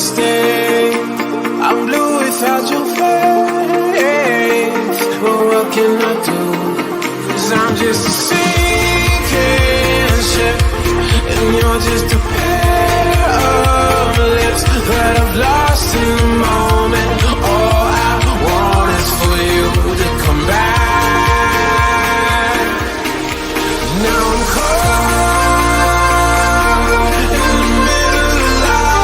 stay. I'm blue without your face. But what can I do? 'Cause I'm just a sinking ship, and you're just a pair of lips that I've lost in the moment. All I want is for you to come back. Now I'm caught in the middle of life,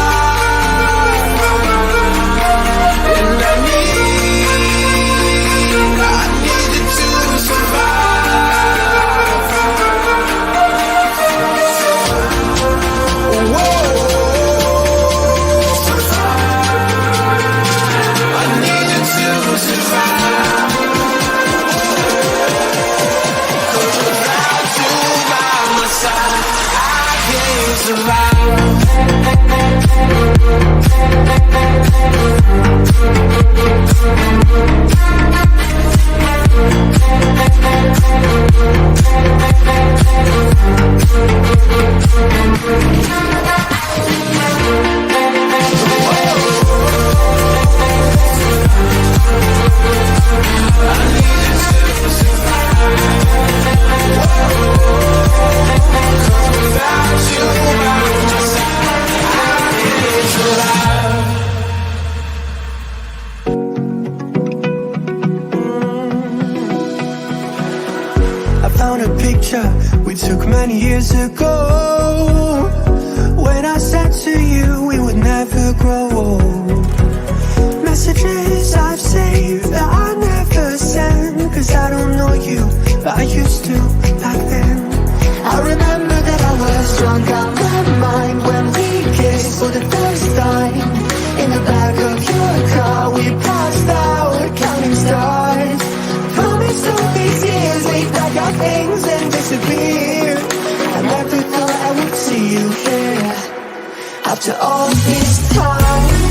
and I need you to survive. Whoa, I need you to survive. 'Cause without you by my side, I can't survive. I found a picture we took many years ago, when I said to you we would never grow old. Messages I've saved that I never send, 'cause I don't know you, but I used to back then. I remember that I was drunk out my mind when we kissed for the first time. In the back of your car we passed out counting stars. Promised all these years we'd pack our things and disappear. I never thought I would see you here after all this time.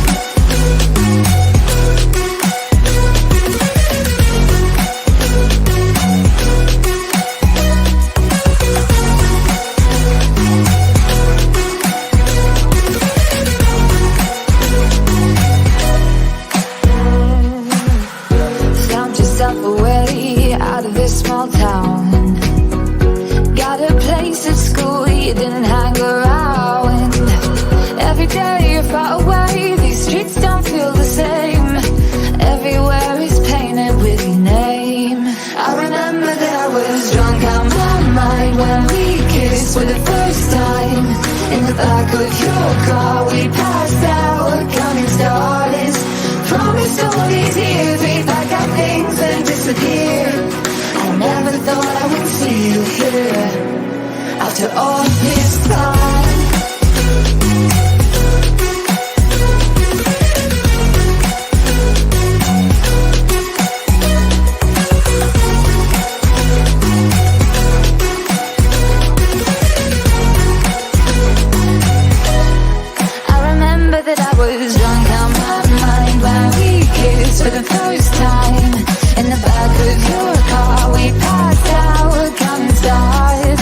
Found yourself a way out of this small town. Got a place at school you didn't hang around. Every day you're far away, these streets don't feel the same. Everywhere is painted with your name. I remember that I was drunk out my mind when we kissed for the first time. In the back of your car we passed out counting stars. Promised all these years we'd pack our things and disappear. I never thought I would see you here after all this time. I remember that I was drunk out my mind when we kissed for the first time. In the back of your car we passed out counting stars.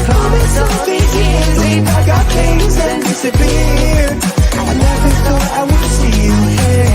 Promised all these years we'd pack our things and disappear. I never thought I would see you here.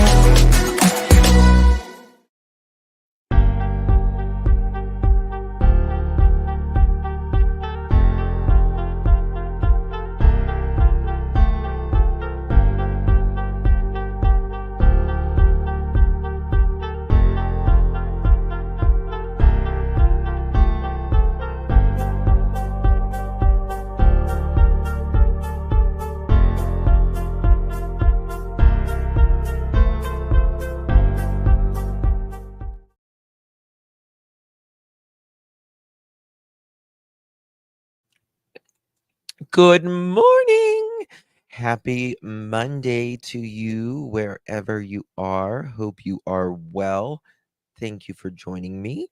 Good morning. Happy Monday to you, wherever you are. Hope you are well. Thank you for joining me.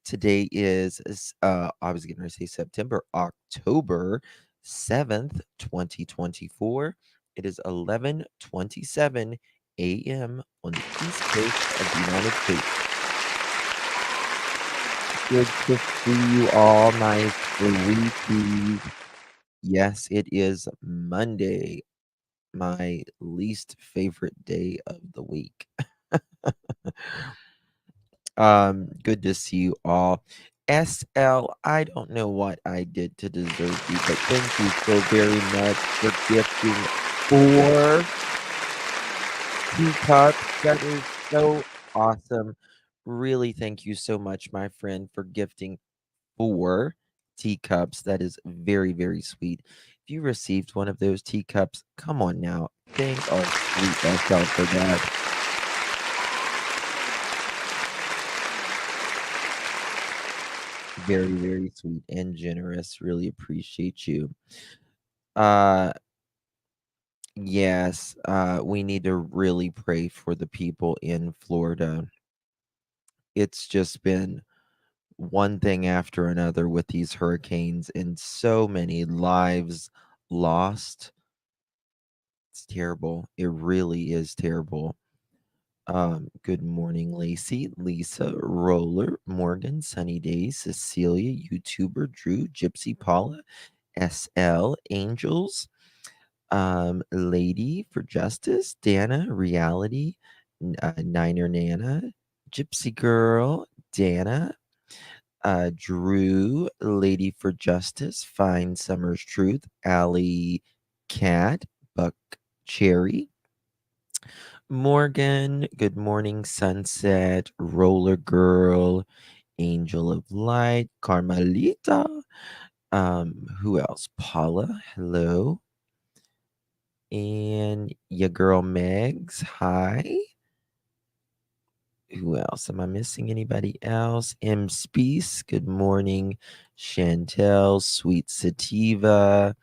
Today is, I was going to say September, October 7th, 2024. It is 11:27 a.m. on the East Coast of the United States. Good to see you all, my sweeties. Yes, it is Monday. my least favorite day of the week. Good to see you all. SL, I don't know what I did to deserve you, but thank you so very much for gifting 4 teacups. That is so awesome. Really, thank you so much, my friend, for gifting 4 teacups. That is very, very sweet. If you received one of those teacups, come on now. Thank our sweet SL for that. Very, very sweet and generous. Really appreciate you. Uh yes, we need to really pray for the people in Florida. It's just been one thing after another with these hurricanes and so many lives lost. It's terrible. It really is terrible. Good morning, Lacey, Lisa, Roller, Morgan, Sunny Days, Cecilia, YouTuber, Drew, Gypsy, Paula, SL, Angels, Lady for Justice, Dana, Reality, Niner Nana, Gypsy Girl, Dana, Drew, Lady for Justice, Fine Summer's Truth, Allie, Cat, Buck Cherry, Morgan, Good Morning Sunset, Roller Girl, Angel of Light, Carmelita, who else? Paula, hello. And your girl Megs, hi. Who else? Am I missing anybody else? M Speece, good morning. Chantel, Sweet Sativa,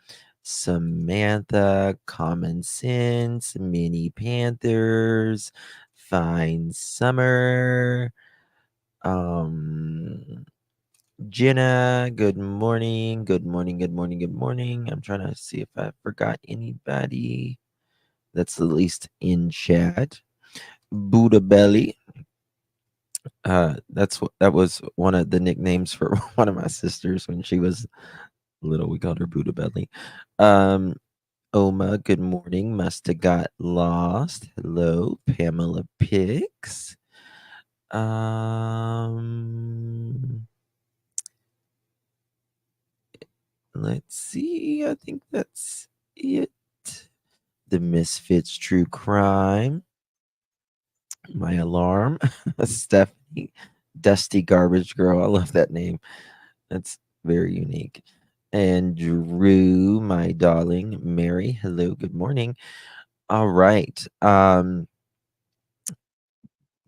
Samantha, Common Sense, Mini Panthers, Fine Summer, um, Jenna, good morning, good morning, good morning, good morning. I'm trying to see if I forgot anybody that's at least in chat. Buddha Belly, that was one of the nicknames for one of my sisters when she was little. We called her Buddha Belly. Oma, good morning. Must have got lost. Hello, Pamela Pix. Let's see. I think that's it. The Misfits True Crime. My alarm. Stephanie. Dusty Garbage Girl. I love that name. That's very unique. And Drew, my darling. Mary, hello, good morning. All right.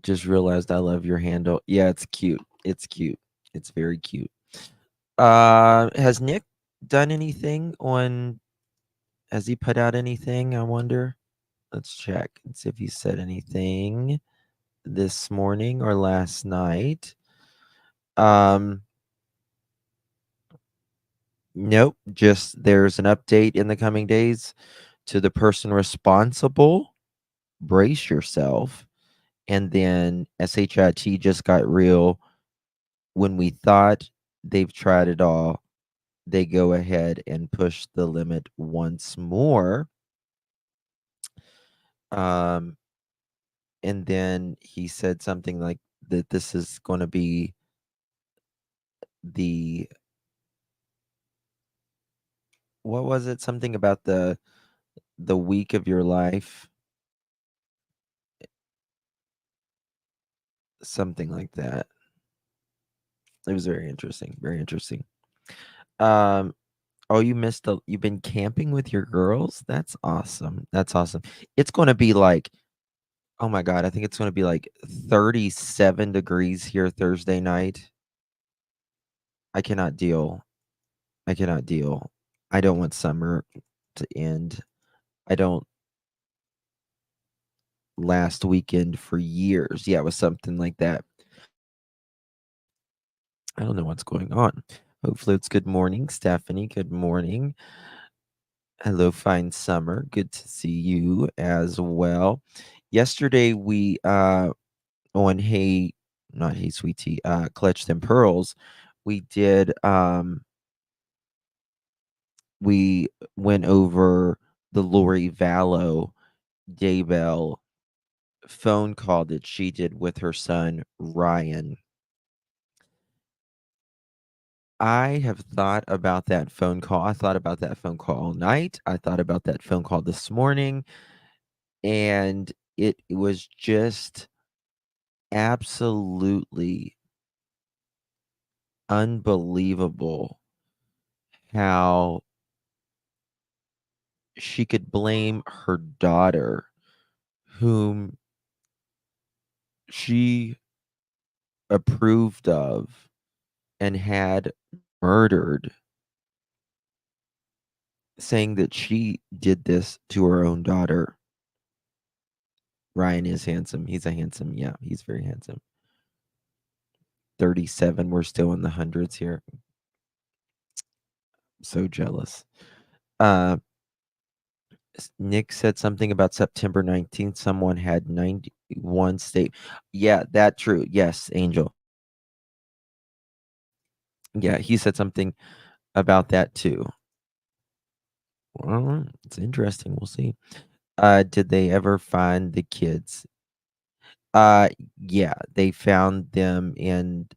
Just realized I love your handle. Yeah, it's cute. It's cute. It's very cute. Has Nick done anything on has he put out anything, I wonder? Let's check and see if he said anything this morning or last night. Um Nope, just there's an update in the coming days to the person responsible. Brace yourself. And then SHIT just got real. When we thought they've tried it all, they go ahead and push the limit once more. Um, and then he said something like that this is going to be the what was it? Something about the week of your life, something like that. It was very interesting, very interesting. Um, oh, you've been camping with your girls? That's awesome. That's awesome. It's going to be like, oh my God, I think it's going to be like 37 degrees here Thursday night. I cannot deal. I cannot deal. I don't want summer to end. I don't last weekend for years. Yeah, it was something like that. I don't know what's going on. Hopefully it's good morning, Stephanie. Good morning. Hello, fine summer. Good to see you as well. Yesterday we on Hey, not Hey Sweet Tea, Clutched and Pearls, we did we went over the Lori Vallow Daybell phone call that she did with her son Ryan. I have thought about that phone call. I thought about that phone call all night. I thought about that phone call this morning, and it was just absolutely unbelievable how she could blame her daughter, whom she approved of and had murdered, saying that she did this to her own daughter. Ryan is handsome. He's a handsome, yeah, he's very handsome. 37. We're still in the hundreds here. So jealous. Nick said something about September 19th. Someone had 91 state. Yeah, that true. Yes, Angel. Yeah, he said something about that too. Well, it's interesting. We'll see. Did they ever find the kids? Yeah, they found them in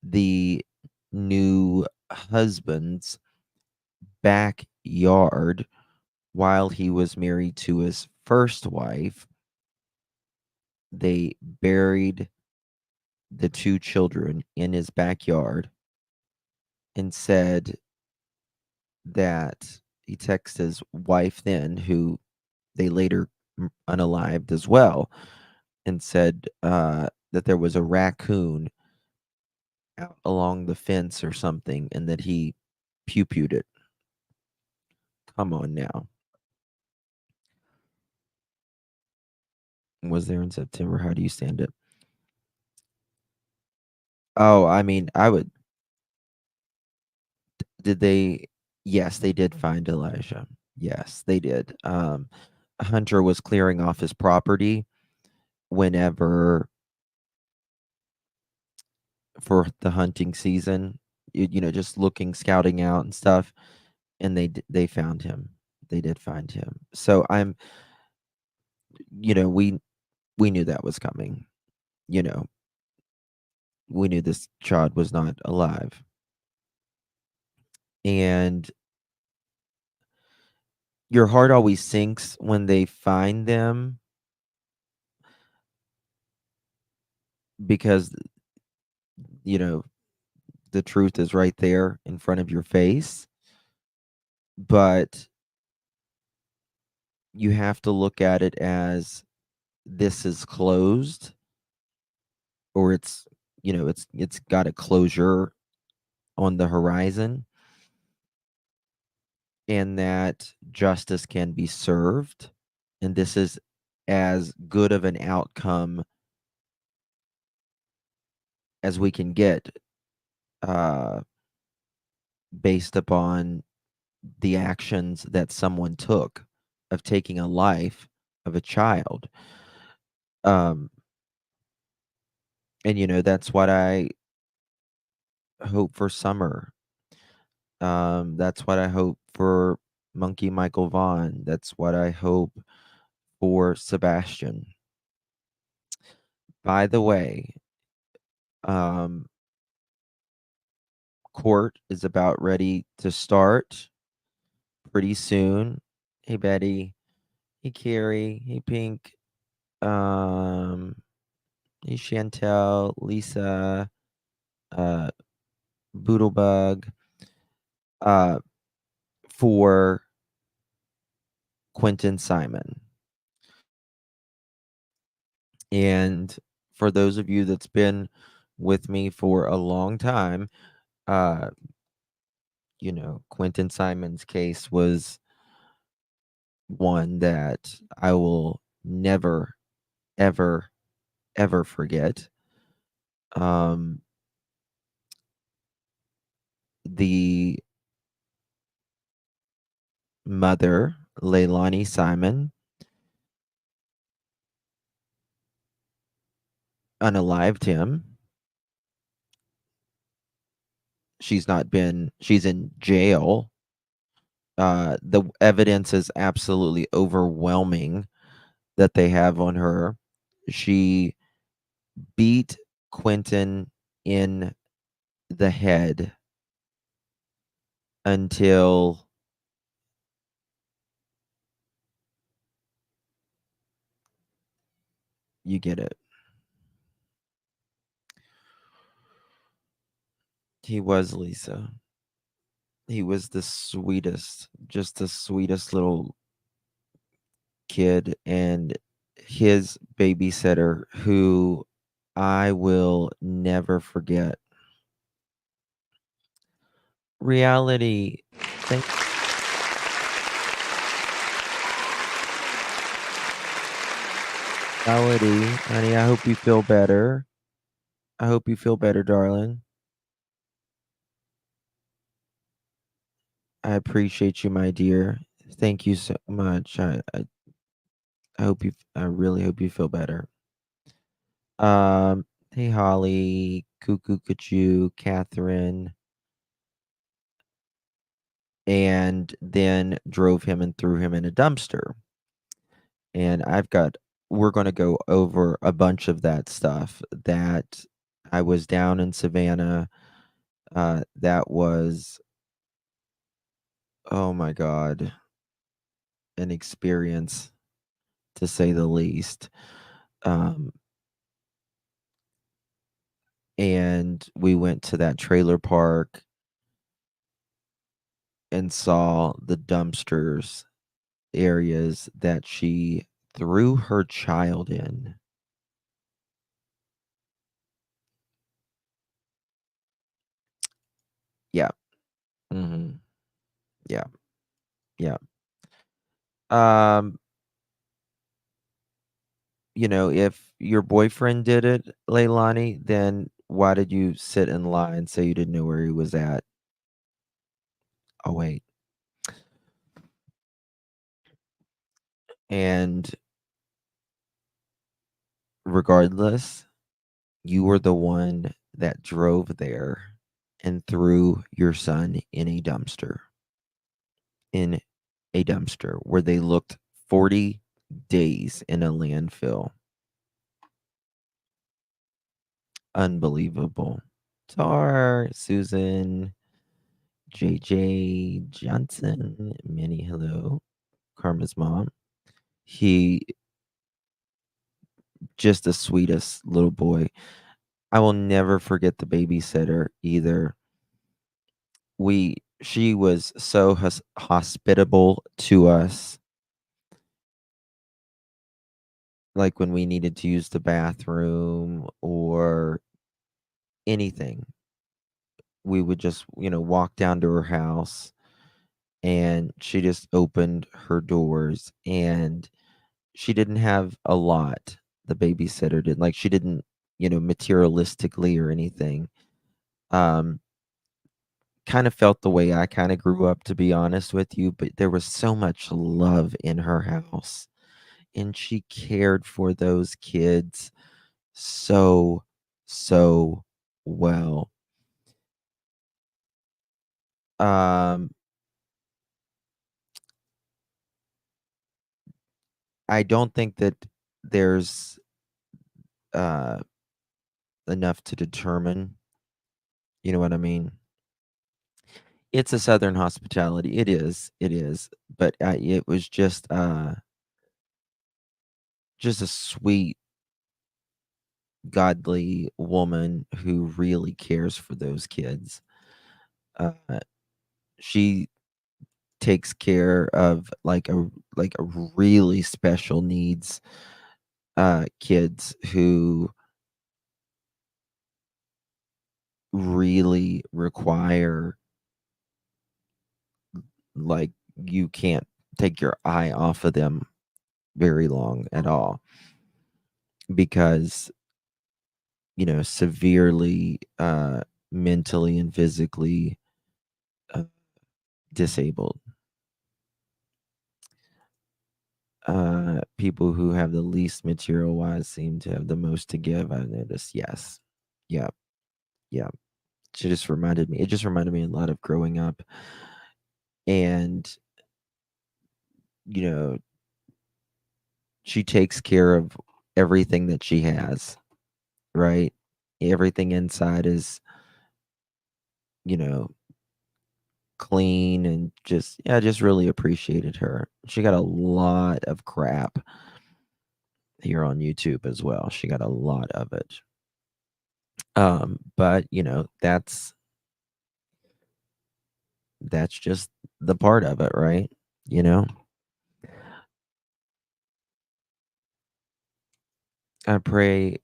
the new husband's backyard while he was married to his first wife. They buried the two children in his backyard and said that he texted his wife then, who they later unalived as well, and said that there was a raccoon out along the fence or something and that he pew-pewed it. Come on now. Was there in September? How do you stand it? Oh, I mean, I would. Did they? Yes, they did find Elijah. Yes, they did. Hunter was clearing off his property whenever for the hunting season, just looking, scouting out and stuff, and they found him. They did find him. So we knew that was coming. You know, we knew this child was not alive. And your heart always sinks when they find them because you know the truth is right there in front of your face, but you have to look at it as this is closed, or it's got a closure on the horizon, and that justice can be served, and this is as good of an outcome as we can get, uh, based upon the actions that someone took of taking a life of a child. Um, and that's what I hope for Summer. That's what I hope for Monkey Michael Vaughn. That's what I hope for Sebastian. By the way, um, court is about ready to start pretty soon. Hey Betty, hey Carrie, hey Pink, um, hey Chantel, Lisa, uh, Boodlebug, uh, for Quentin Simon. And for those of you that's been with me for a long time, uh, Quentin Simon's case was one that I will never, ever, ever forget. Um, the mother, Leilani Simon, unalived him. She's in jail The evidence is absolutely overwhelming that they have on her. She beat Quentin in the head until you get it. He was Lisa. He was the sweetest, just the sweetest little kid, and his babysitter, who I will never forget. Reality. Thank Reality, honey. I hope you feel better. I hope you feel better, darling. I appreciate you, my dear. Thank you so much. I hope you. I really hope you feel better. Hey, Holly, Cuckoo, Kachu, Catherine, and then drove him and threw him in a dumpster. And we're going to go over a bunch of that stuff that I was down in Savannah. That was, oh my God, an experience to say the least. Um, and we went to that trailer park and saw the dumpsters areas that she threw her child in. Yeah. Mhm. Yeah. Yeah. Um, if your boyfriend did it, Leilani, then why did you sit in line and say you didn't know where he was at? Oh, wait. And regardless, you were the one that drove there and threw your son in a dumpster. In a dumpster where they looked 40 days in a landfill. Unbelievable. Tar, Susan, JJ Johnson, Minnie, hello. Karma's mom. He just the sweetest little boy. I will never forget the babysitter either. She was so hospitable to us, like when we needed to use the bathroom or anything. We would just, walk down to her house, and she just opened her doors, and she didn't have a lot. The babysitter did, like, she didn't, materialistically or anything. Um, kind of felt the way I kind of grew up, to be honest with you, but there was so much love in her house, and she cared for those kids so, so well. Um, I don't think that there's uh enough to determine, you know what I mean? It's a Southern hospitality. It is, but it was just a sweet, godly woman who really cares for those kids. Uh, she takes care of like a really special needs kids who really require, like, you can't take your eye off of them very long at all, because severely mentally and physically uh, disabled, people who have the least material wise seem to have the most to give, I noticed. Yes. Yeah. Yeah. It just reminded me a lot of growing up, and you know, she takes care of everything that she has, right? Everything inside is, you know, clean, and just, yeah, I just really appreciated her. She got a lot of crap here on YouTube as well. She got a lot of it. But that's just the part of it, right? You know, I pray.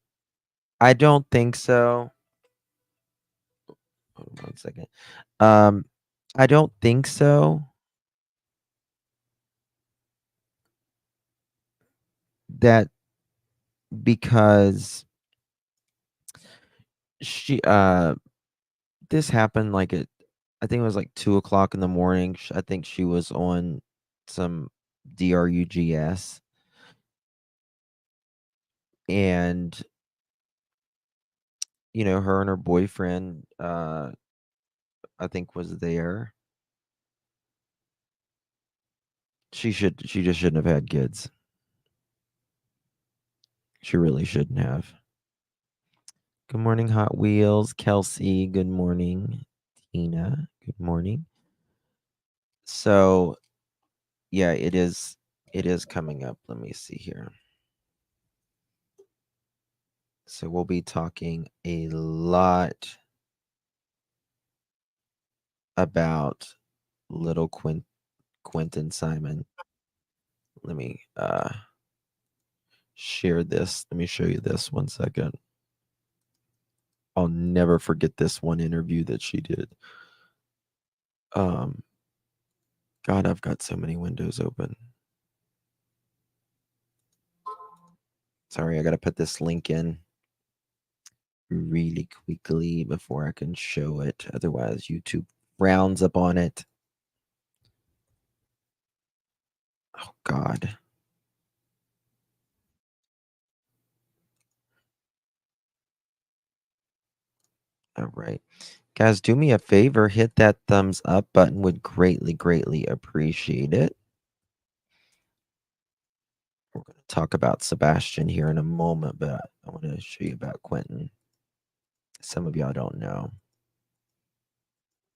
I don't think so. Hold on 1 second. Um, I don't think so. That because she this happened like at, I think it was like 2 o'clock in the morning. I think she was on some drugs, and her and her boyfriend, I think, was there. She just shouldn't have had kids. She really shouldn't have. Good morning, Hot Wheels. Kelsey, good morning. Tina, good morning. So, yeah, it is coming up. Let me see here. So we'll be talking a lot about little Quentin Simon. Let me share this. Let me show you this 1 second. I'll never forget this one interview that she did. God, I've got so many windows open. Sorry, I got to put this link in really quickly before I can show it. Otherwise, YouTube frowns upon it. Oh, God. All right. Guys, do me a favor. Hit that thumbs up button. Would greatly, greatly appreciate it. We're going to talk about Sebastian here in a moment, but I want to show you about Quentin. Some of y'all don't know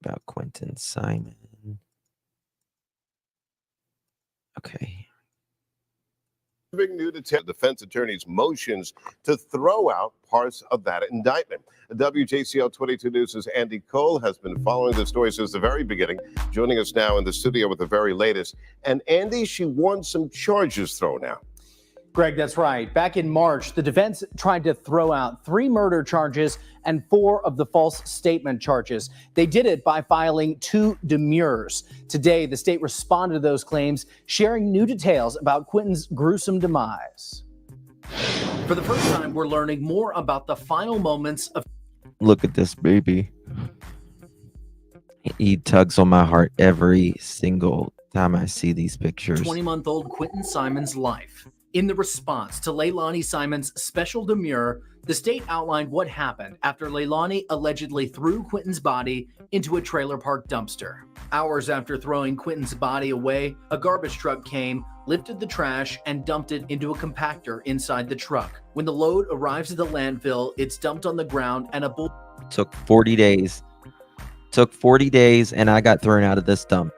about Quentin Simon. Okay. New detail, defense attorney's motions to throw out parts of that indictment. WJCL 22 News' Andy Cole has been following the story since the very beginning, joining us now in the studio with the very latest. And Andy, she wants some charges thrown out. Greg, that's right. Back in March, the defense tried to throw out 3 murder charges and 4 of the false statement charges. They did it by filing 2 demurs. Today, the state responded to those claims, sharing new details about Quentin's gruesome demise. For the first time, we're learning more about the final moments of... Look at this baby. He tugs on my heart every single time I see these pictures. 20-month-old Quentin Simon's life. In the response to Leilani Simon's special demur, the state outlined what happened after Leilani allegedly threw Quentin's body into a trailer park dumpster. Hours after throwing Quentin's body away, a garbage truck came, lifted the trash, and dumped it into a compactor inside the truck. When the load arrives at the landfill, it's dumped on the ground and a bull... Took 40 days. Took 40 days, and I got thrown out of this dump.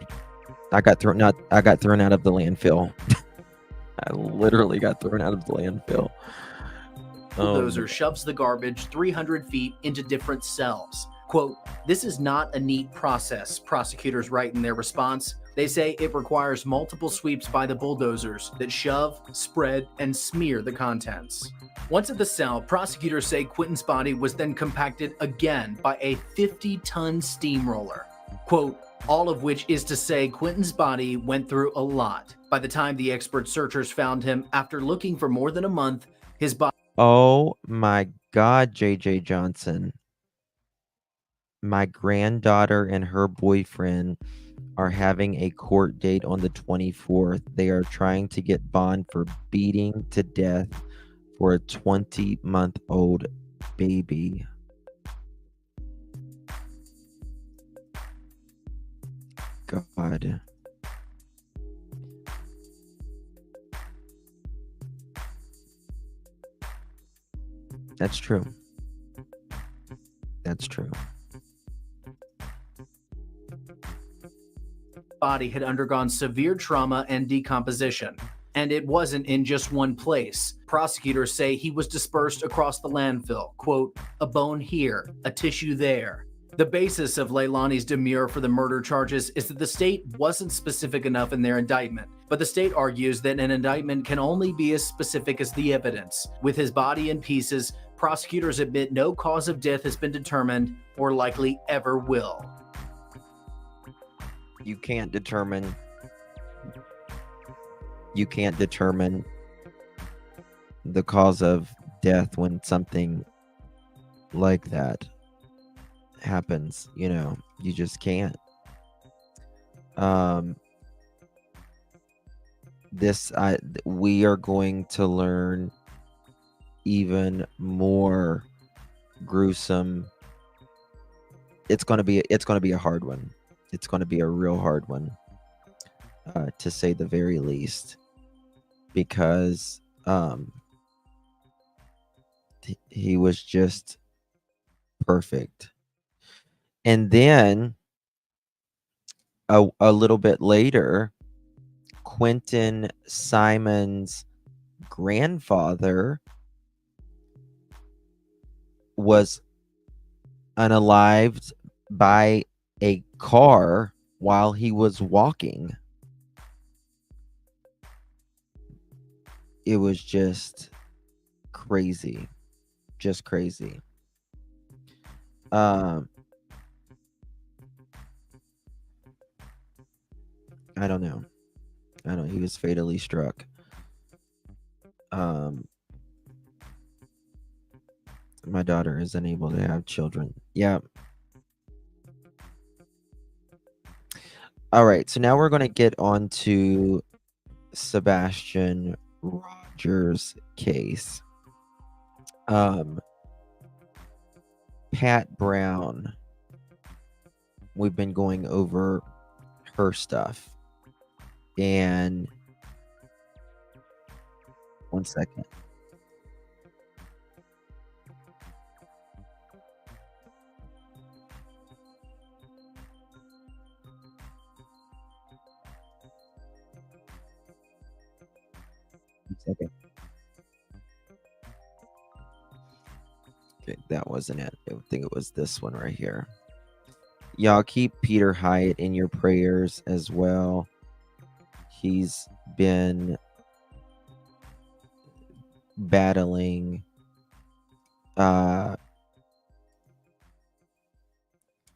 I got thrown out of the landfill. I literally got thrown out of the landfill. Bulldozer shoves the garbage 300 feet into different cells. Quote, "This is not a neat process," prosecutors write in their response. They say it requires multiple sweeps by the bulldozers that shove, spread, and smear the contents. Once at the cell, prosecutors say Quentin's body was then compacted again by a 50-ton steamroller. Quote, "All of which is to say Quentin's body went through a lot. By the time the expert searchers found him after looking for more than a month, his body..." Oh my God, JJ Johnson. My granddaughter and her boyfriend are having a court date on the 24th. They are trying to get bond for beating to death for a 20-month-old baby. God. That's true. That's true. Body had undergone severe trauma and decomposition. And it wasn't in just one place. Prosecutors say he was dispersed across the landfill. Quote, a bone here, a tissue there. The basis of Leilani's demurrer for the murder charges is that the state wasn't specific enough in their indictment, but the state argues that an indictment can only be as specific as the evidence. With his body in pieces, prosecutors admit no cause of death has been determined or likely ever will. You can't determine the cause of death when something like that happens. You just can't. We are going to learn even more gruesome. It's going to be a hard one. It's going to be a real hard one, to say the very least, because he was just perfect. And then a little bit later, Quentin Simon's grandfather was unalived by a car while he was walking. It was just crazy. Just crazy. I don't know. He was fatally struck. My daughter is unable to have children. Yeah. All right. So now we're going to get on to Sebastian Rogers' case. Pat Brown. We've been going over her stuff. And one second. Okay, that wasn't it. I think it was this one right here. Y'all keep Peter Hyatt in your prayers as well. He's been battling a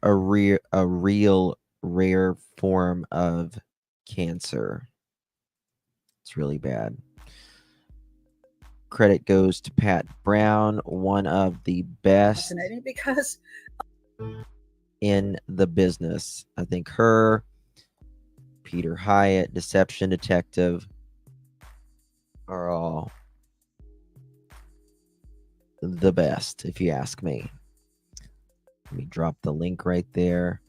real rare form of cancer. It's really bad. Credit goes to Pat Brown, one of the best Fascinating because in the business. I think her, Peter Hyatt, Deception Detective are all the best, if you ask me. Let me drop the link right there.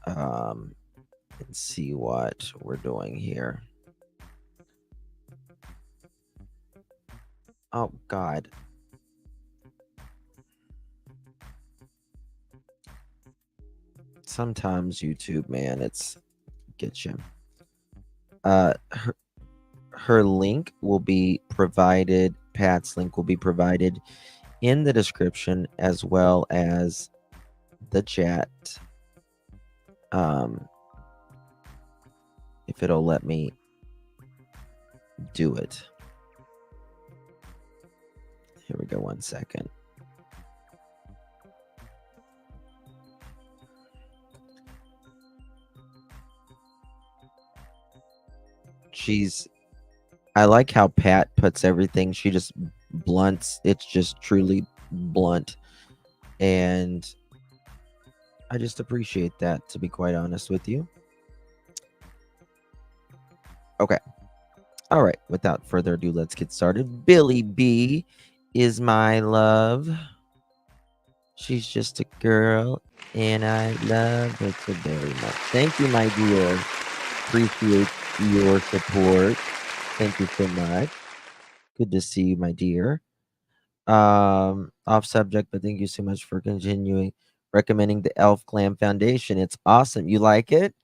And see what we're doing here. Oh, God. Sometimes YouTube, man, gets you. Her link will be provided, Pat's link will be provided in the description as well as the chat. If it'll let me do it. Here we go, one second. I like how Pat puts everything. She just blunts. It's just truly blunt. And I just appreciate that, to be quite honest with you. Okay. All right. Without further ado, let's get started. Billy B is my love. She's just a girl, and I love her so very much. Thank you, my dear. Appreciate your support. Thank you so much. Good to see you, my dear. Off subject, but thank you so much for continuing recommending the Elf Glam Foundation. It's awesome. You like it?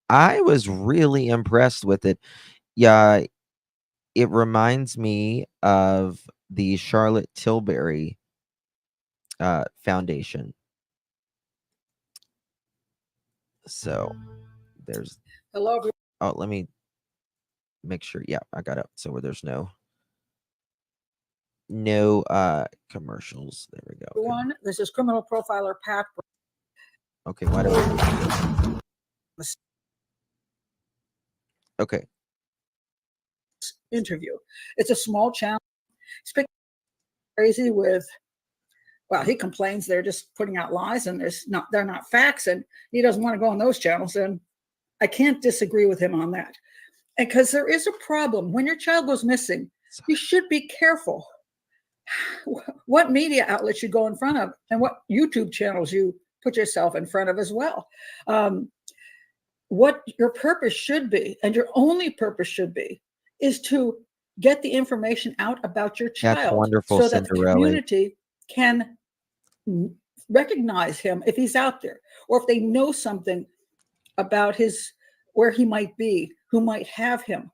I was really impressed with it. Yeah, it reminds me of the Charlotte Tilbury Foundation. So there's Hello, everyone. oh, let me make sure. Yeah, I got it. So where there's no commercials. There we go. Okay, This is criminal profiler Pat. okay, why do I okay. Interview. It's a small channel. He's crazy with. Well, he complains they're just putting out lies and they're not facts, and he doesn't want to go on those channels. And I can't disagree with him on that. And because there is a problem when your child goes missing, you should be careful what media outlets you go in front of and what YouTube channels you put yourself in front of as well. What your purpose should be, and your only purpose should be, is to get the information out about your child. That's wonderful, so that the Cinderella. community can recognize him if he's out there, or if they know something about where he might be, who might have him.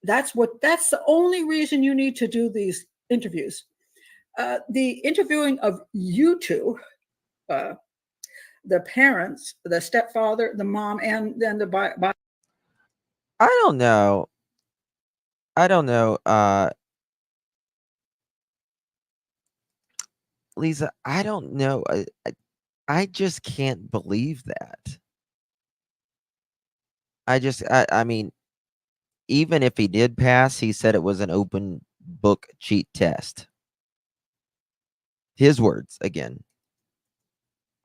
That's the only reason you need to do these interviews. The interviewing of you two, the parents, the stepfather, the mom, and then the I don't know. Lisa, I don't know. I just can't believe that. I mean, even if he did pass, he said it was an open book cheat test. His words again.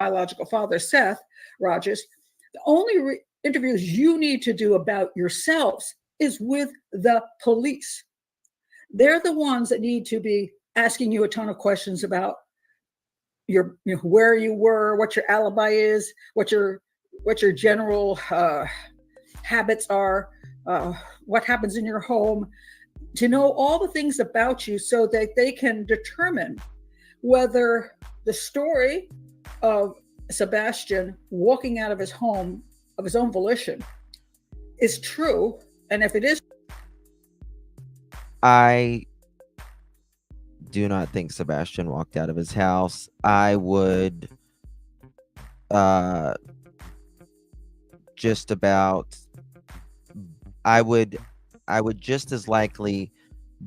biological father, Seth Rogers. The only interviews you need to do about yourselves is with the police. They're the ones that need to be asking you a ton of questions about where you were, what your alibi is, what your general habits are, what happens in your home, to know all the things about you so that they can determine whether the story of Sebastian walking out of his home of his own volition is true. And if it is, I do not think Sebastian walked out of his house. I would just as likely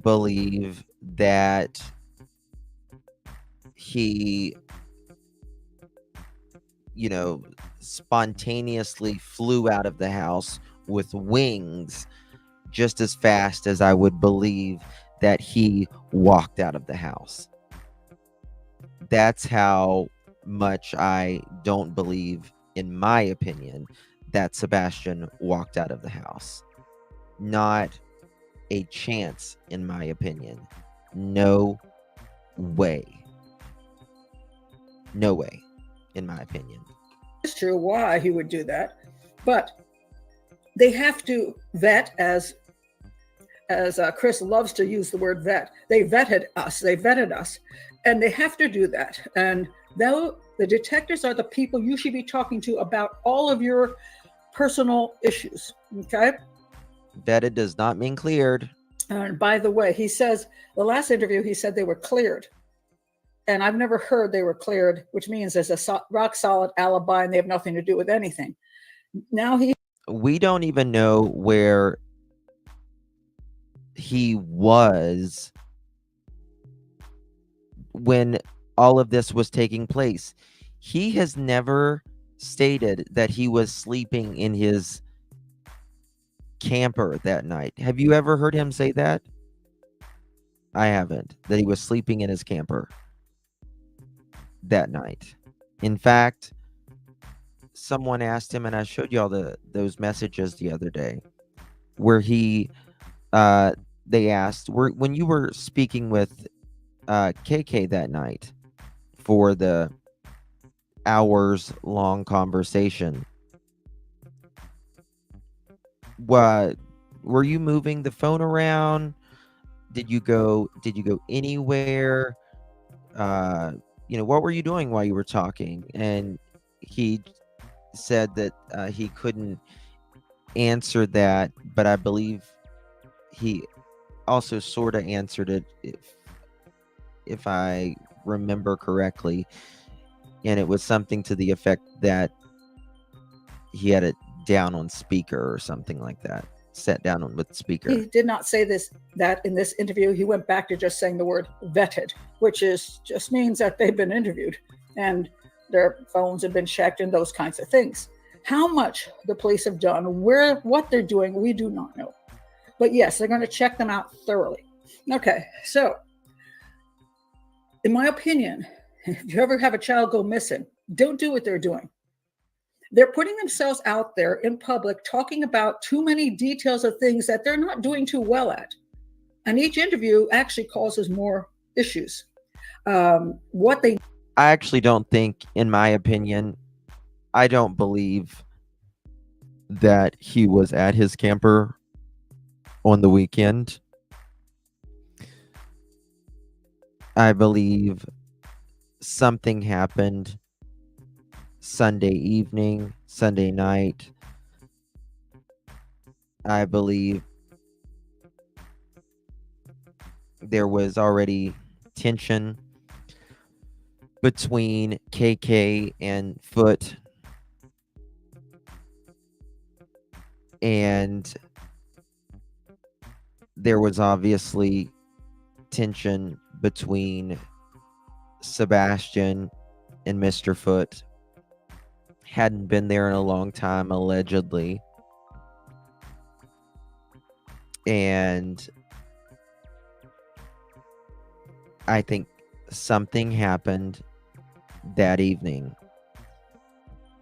believe that he spontaneously flew out of the house with wings just as fast as I would believe that he walked out of the house. That's how much I don't believe, in my opinion, that Sebastian walked out of the house. Not a chance, in my opinion. No way. No way, in my opinion. it's true why he would do that, but they have to vet, as Chris loves to use the word vet. They vetted us, and they have to do that. And though the detectives are the people you should be talking to about all of your personal issues. Okay. Vetted does not mean cleared. And by the way, he says the last interview, he said they were cleared. And I've never heard they were cleared, which means there's a rock solid alibi and they have nothing to do with anything. Now we don't even know where he was when all of this was taking place. He has never stated that he was sleeping in his camper that night. Have you ever heard him say that? I haven't. That he was sleeping in his camper that night. In fact, someone asked him, and I showed you all those messages the other day, where they asked, when you were speaking with KK that night for the hours-long conversation, were you moving the phone around? did you go anywhere? What were you doing while you were talking? And he said that he couldn't answer that, but I believe he also sort of answered it, if I remember correctly, and it was something to the effect that he had it down on speaker or something like that, set down on with speaker. He did not say that in this interview. He went back to just saying the word vetted, which just means that they've been interviewed and their phones have been checked and those kinds of things. How much the police have done, what they're doing, we do not know. But yes, they're going to check them out thoroughly. Okay, so in my opinion, if you ever have a child go missing, don't do what they're doing. They're putting themselves out there in public, talking about too many details of things that they're not doing too well at. And each interview actually causes more issues. I actually don't think, in my opinion, I don't believe that he was at his camper on the weekend. I believe something happened Sunday evening, Sunday night. I believe there was already tension between KK and Foot, and there was obviously tension between Sebastian and Mr. Foot. Hadn't been there in a long time, allegedly. And I think something happened that evening,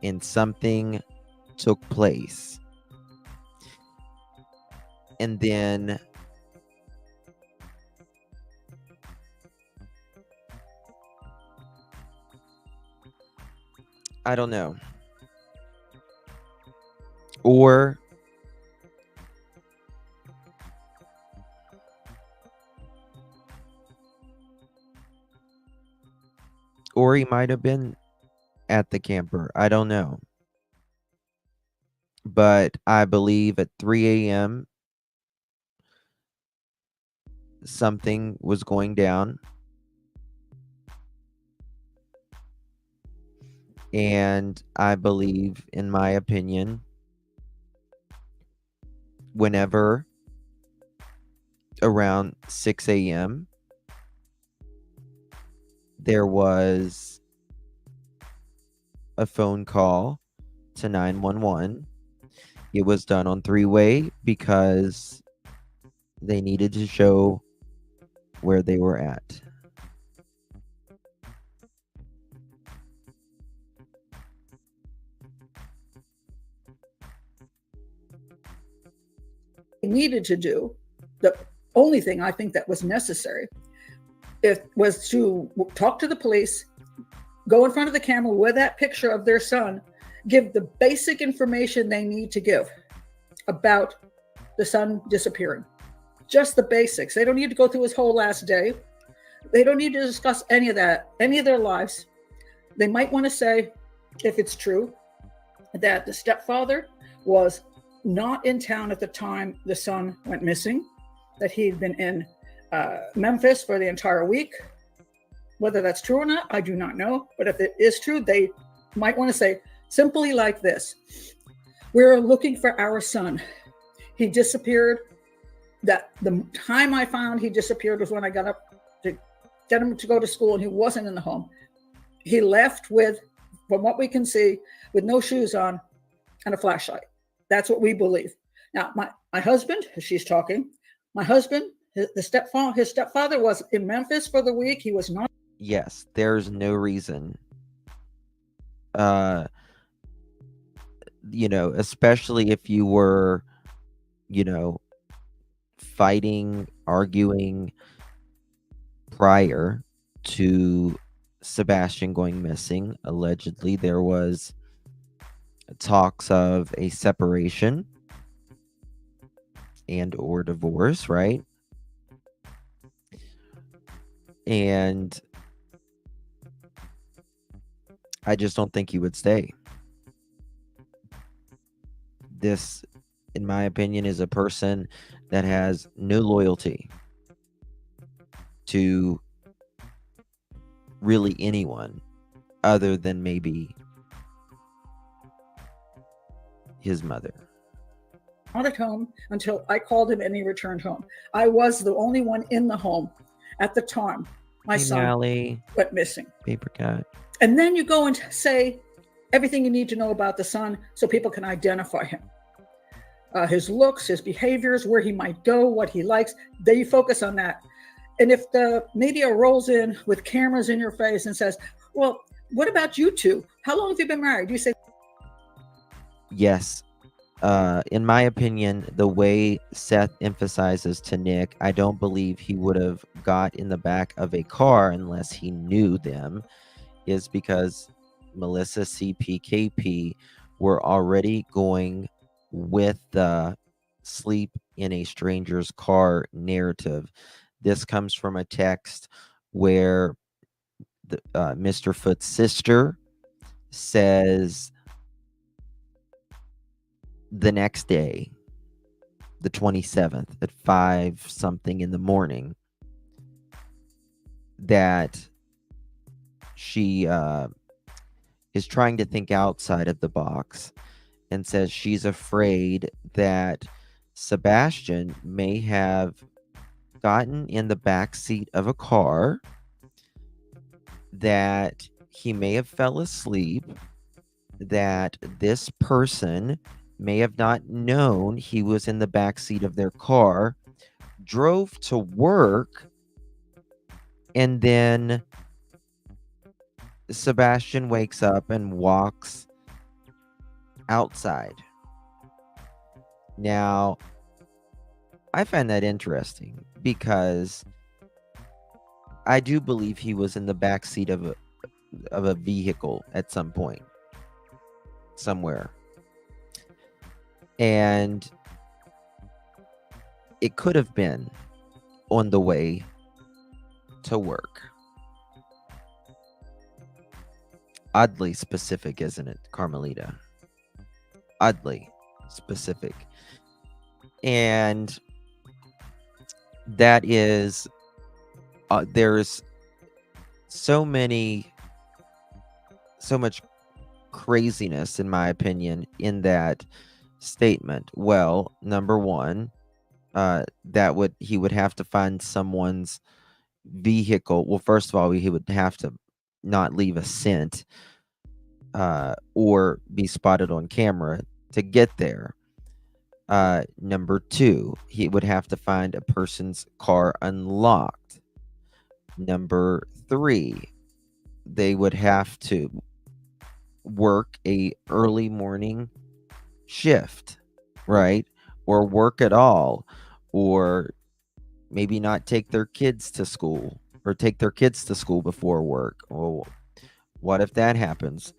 and something took place. And then I don't know. Or he might have been at the camper. I don't know. But I believe at 3 a.m. something was going down. And I believe, in my opinion, whenever around 6 a.m. there was a phone call to 911. It was done on three-way because they needed to show where they were at. Needed to do, the only thing I think that was necessary, was to talk to the police, go in front of the camera with that picture of their son, give the basic information they need to give about the son disappearing. Just the basics. They don't need to go through his whole last day. They don't need to discuss any of that, any of their lives. They might want to say, if it's true, that the stepfather was not in town at the time the son went missing, that he'd been in Memphis for the entire week. Whether that's true or not, I do not know. But if it is true, they might want to say simply like this: we're looking for our son. He disappeared. That the time I found he disappeared was when I got up to get him to go to school, and he wasn't in the home. He left with, from what we can see, with no shoes on and a flashlight. That's what we believe. Now, my husband, she's talking, my husband, his stepfather was in Memphis for the week. He was not. Yes, there's no reason. Especially if you were, fighting, arguing prior to Sebastian going missing. Allegedly, there was talks of a separation and or divorce, right? And I just don't think he would stay. This, in my opinion, is a person that has no loyalty to really anyone other than maybe his mother. Not at home until I called him and he returned home. I was the only one in the home at the time. My Hey, son Mally, went missing. paper cut. And then you go and say everything you need to know about the son so people can identify him. His looks, his behaviors, where he might go, what he likes. They focus on that. And if the media rolls in with cameras in your face and says, well, what about you two? How long have you been married? You say, Yes. In my opinion, the way Seth emphasizes to Nick, I don't believe he would have got in the back of a car unless he knew them, is because Melissa CPKP were already going with the sleep in a stranger's car narrative. This comes from a text where Mr. Foot's sister says the next day, the 27th, at 5 something in the morning, that she is trying to think outside of the box and says she's afraid that Sebastian may have gotten in the back seat of a car, that he may have fell asleep, that this person may have not known he was in the back seat of their car, drove to work, and then Sebastian wakes up and walks outside. Now, I find that interesting because I do believe he was in the back seat of a vehicle at some point, somewhere. And it could have been on the way to work. Oddly specific, isn't it, Carmelita? Oddly specific. And that is, there's so much craziness, in my opinion, in that statement. Well, number one, he would have to find someone's vehicle. Well, first of all, he would have to not leave a scent or be spotted on camera to get there. Number two, he would have to find a person's car unlocked. Number three, they would have to work a early morning shift, right? Or work at all, or maybe not take their kids to school, or take their kids to school before work. Well, what if that happens?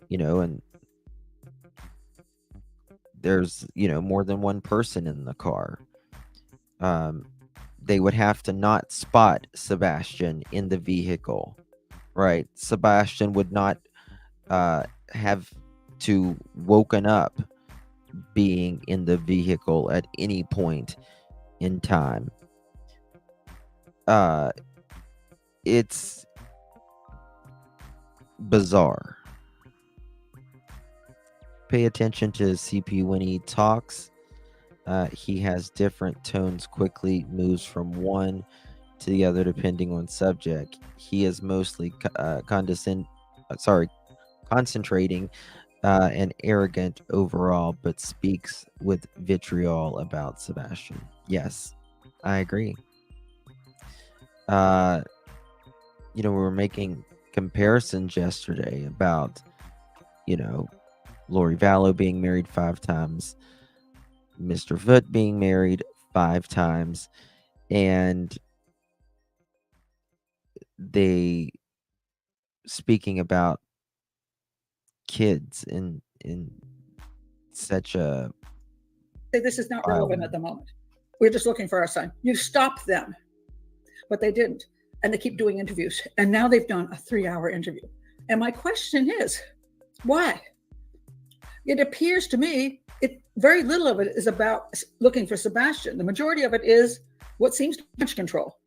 And there's, more than one person in the car. They would have to not spot Sebastian in the vehicle, right? Sebastian would not have to woken up being in the vehicle at any point in time. It's bizarre. Pay attention to CP when he talks. He has different tones, quickly moves from one to the other depending on subject. He is mostly concentrating and arrogant overall, but speaks with vitriol about Sebastian. Yes, I agree. We were making comparisons yesterday about, Lori Vallow being married 5 times, Mr. Foot being married 5 times, and they speaking about kids in such a say this is not relevant at the moment. We're just looking for our son. You stop them, but they didn't. and they keep doing interviews. And now they've done a 3-hour interview. And my question is, why? It appears to me very little of it is about looking for Sebastian. The majority of it is what seems damage control.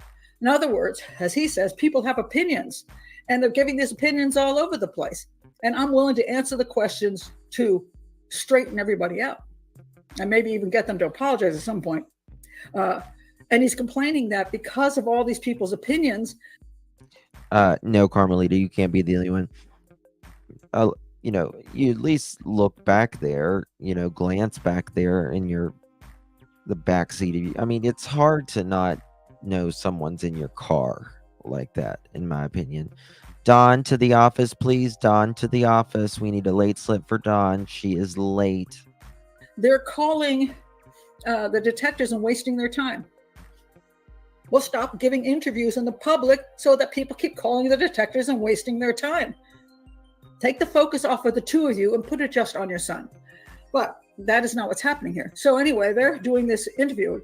In other words, as he says, people have opinions, and they're giving these opinions all over the place. And I'm willing to answer the questions to straighten everybody out, and maybe even get them to apologize at some point. And he's complaining that because of all these people's opinions. No, Carmelita, you can't be the only one. You know, you at least look back there, you know, glance back there in the back seat of you. I mean, it's hard to not know someone's in your car like that, in my opinion. Dawn, to the office, please. Dawn, to the office. We need a late slip for Dawn. She is late. They're calling the detectives and wasting their time. We'll stop giving interviews in the public so that people keep calling the detectives and wasting their time. Take the focus off of the two of you and put it just on your son. But that is not what's happening here. So anyway, they're doing this interview,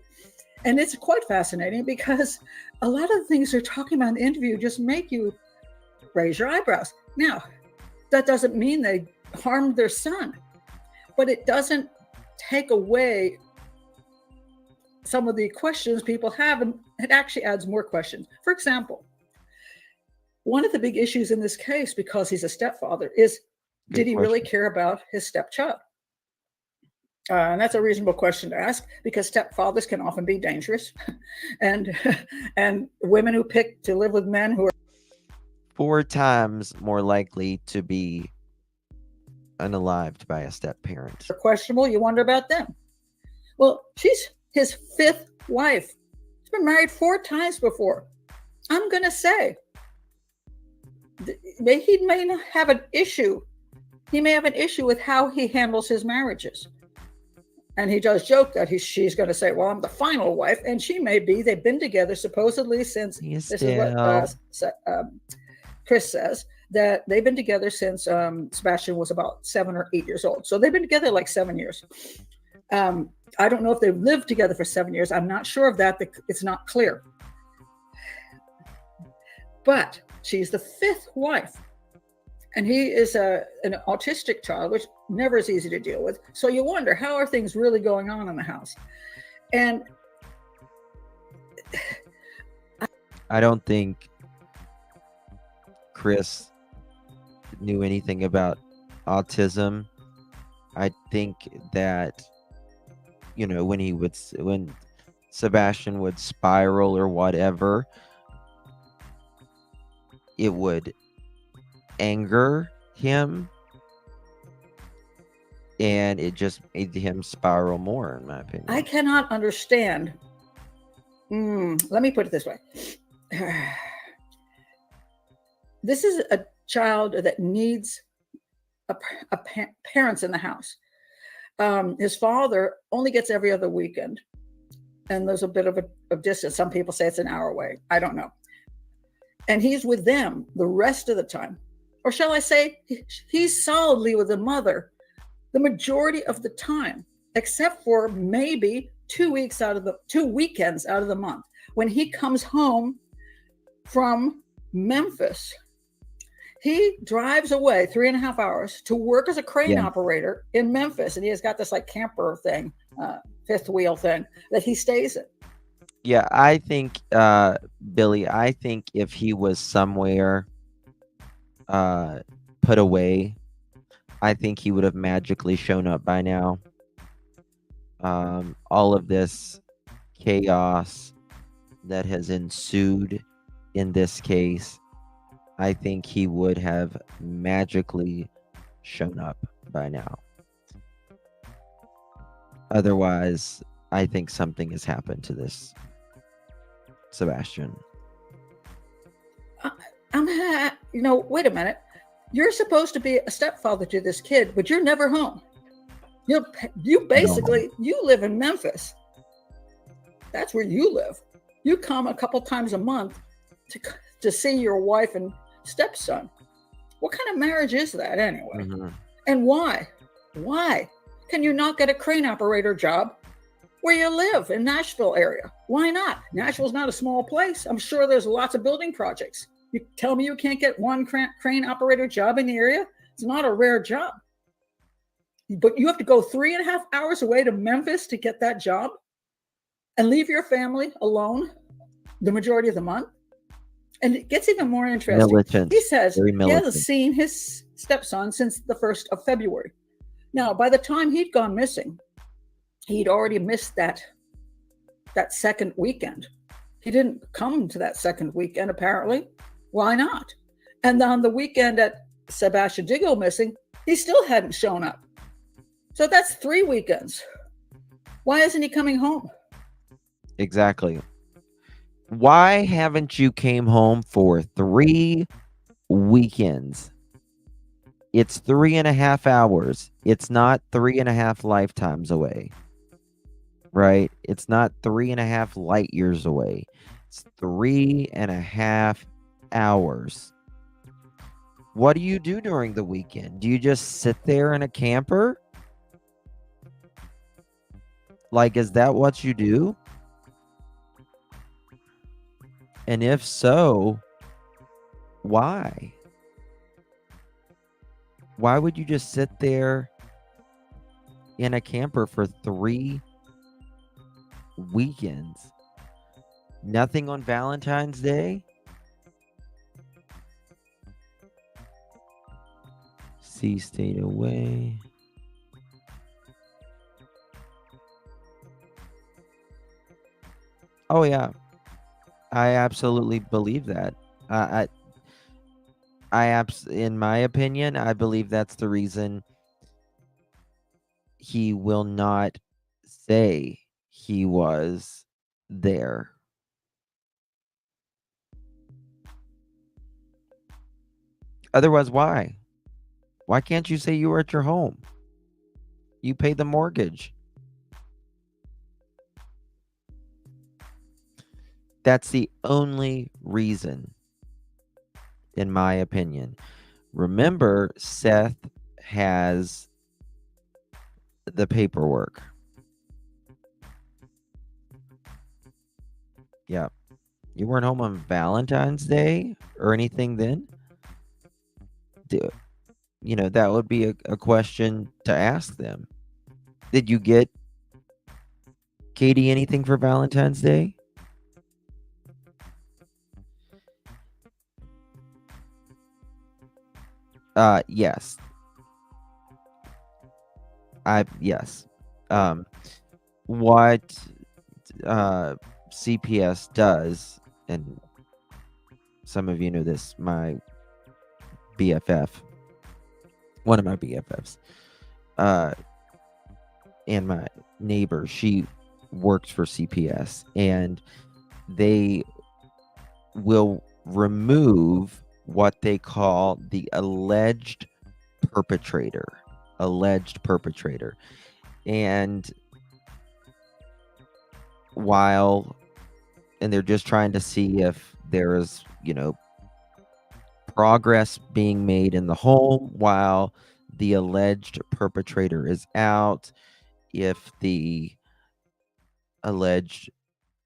and it's quite fascinating because a lot of the things they're talking about in the interview just make you raise your eyebrows. Now, that doesn't mean they harmed their son, but it doesn't take away some of the questions people have, and it actually adds more questions. For example, one of the big issues in this case, because he's a stepfather, is did he really care about his stepchild? And that's a reasonable question to ask, because stepfathers can often be dangerous, and women who pick to live with men who are 4 times more likely to be unalived by a step parent. questionable. You wonder about them. Well, she's his 5th wife. He's been married 4 times before. I'm going to say he may not have an issue. He may have an issue with how he handles his marriages. And he does joke that she's going to say, well, I'm the final wife. And she may be. They've been together supposedly since, this is what Chris says, that they've been together since Sebastian was about 7 or 8 years old. So they've been together like 7 years. I don't know if they've lived together for 7 years. I'm not sure of that. It's not clear. But she's the 5th wife. And he is an autistic child, which never is easy to deal with. So you wonder, how are things really going on in the house? And I don't think Chris knew anything about autism. I think that, you know, when Sebastian would spiral or whatever, it would anger him, and it just made him spiral more, in my opinion. I cannot understand. Let me put it this way. This is a child that needs parents in the house. His father only gets every other weekend, and there's a bit of a distance. Some people say it's an hour away. I don't know. And he's with them the rest of the time. Or shall I say, he's solidly with the mother the majority of the time, except for maybe 2 weekends out of the month. When he comes home from Memphis, he drives away 3.5 hours to work as a crane operator in Memphis. And he has got this like camper thing, 5th wheel thing that he stays in. Yeah, I think, Billy, I think if he was somewhere put away, I think he would have magically shown up by now. All of this chaos that has ensued in this case, I think he would have magically shown up by now. Otherwise, I think something has happened to this Sebastian. Wait a minute. You're supposed to be a stepfather to this kid, but you're never home. You basically live in Memphis. That's where you live. You come a couple times a month to see your wife and stepson. What kind of marriage is that anyway? Mm-hmm. And why? Why can you not get a crane operator job where you live in Nashville area? Why not? Nashville's not a small place. I'm sure there's lots of building projects. You tell me you can't get one crane operator job in the area? It's not a rare job. But you have to go 3.5 hours away to Memphis to get that job and leave your family alone the majority of the month. And it gets even more interesting. Militant. He says Very he militant. hasn't seen his stepson since the 1st of February. Now, by the time he'd gone missing, he'd already missed that second weekend. He didn't come to that second weekend, apparently. Why not? And on the weekend at Sebastian Diggle missing, he still hadn't shown up. So that's 3 weekends. Why isn't he coming home? Exactly. Why haven't you came home for 3 weekends? It's 3.5 hours. It's not 3.5 lifetimes away. Right? It's not 3.5 light years away. It's 3.5 hours. What do you do during the weekend? Do you just sit there in a camper? Like, is that what you do? And if so, why? Why would you just sit there in a camper for 3 weekends? Nothing on Valentine's Day? C stayed away. Oh yeah. I absolutely believe that. In my opinion, I believe that's the reason he will not say he was there. Otherwise, why? Why can't you say you were at your home? You paid the mortgage. That's the only reason, in my opinion. Remember, Seth has the paperwork. Yeah. You weren't home on Valentine's Day or anything then? You know, that would be a question to ask them. Did you get Katie anything for Valentine's Day? Yes. Yes. What CPS does, and some of you know this, my BFF, one of my BFFs, and my neighbor, she works for CPS, and they will remove what they call the alleged perpetrator. And they're just trying to see if there is, progress being made in the home while the alleged perpetrator is out, if the alleged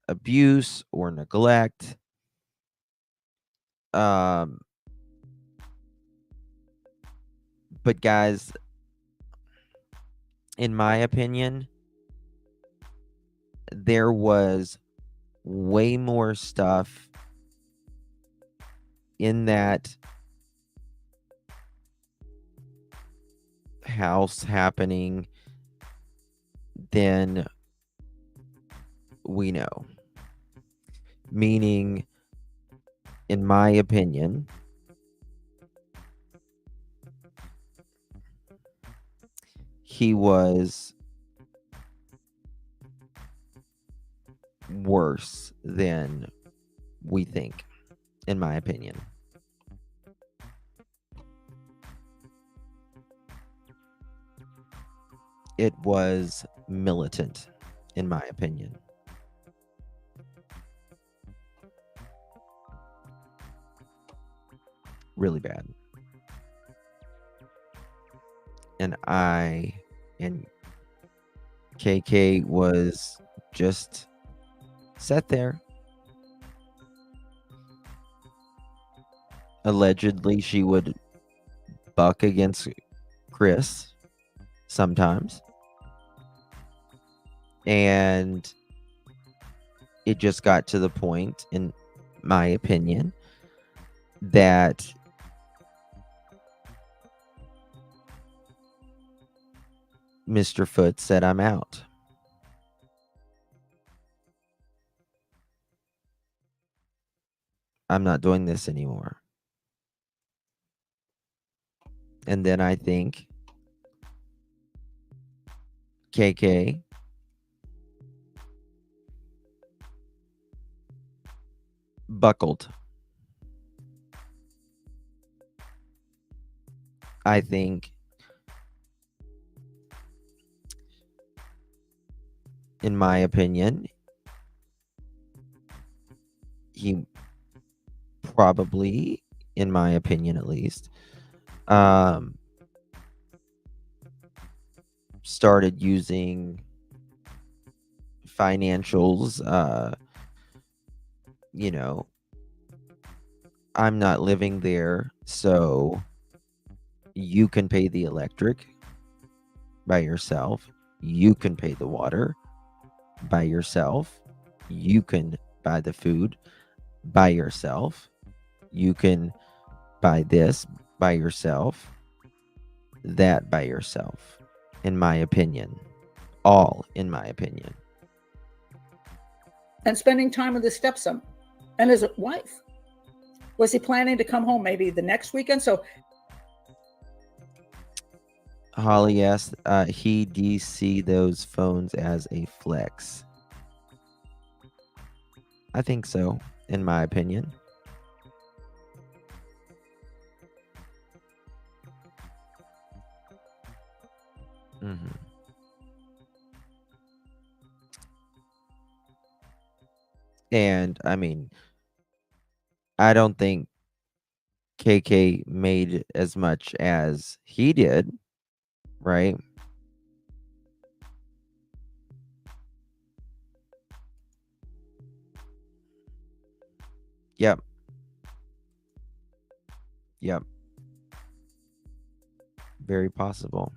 abuse or neglect but guys, in my opinion, there was way more stuff in that house happening than we know. Meaning, in my opinion, he was worse than we think, in my opinion. It was militant, in my opinion. Really bad. And KK was just sat there. Allegedly, she would buck against Chris sometimes. And it just got to the point, in my opinion, that Mr. Foote said, "I'm out." I'm not doing this anymore. And then I think KK buckled. I think, in my opinion, he probably, in my opinion at least, started using financials. I'm not living there, so you can pay the electric by yourself. You can pay the water by yourself. You can buy the food by yourself. You can buy this by yourself. That by yourself, in my opinion. All in my opinion. And spending time with his stepson and his wife. Was he planning to come home maybe the next weekend? So Holly asked, he DC those phones as a flex. I think so, in my opinion. And I mean, I don't think KK made as much as he did, right? Yep. Very possible.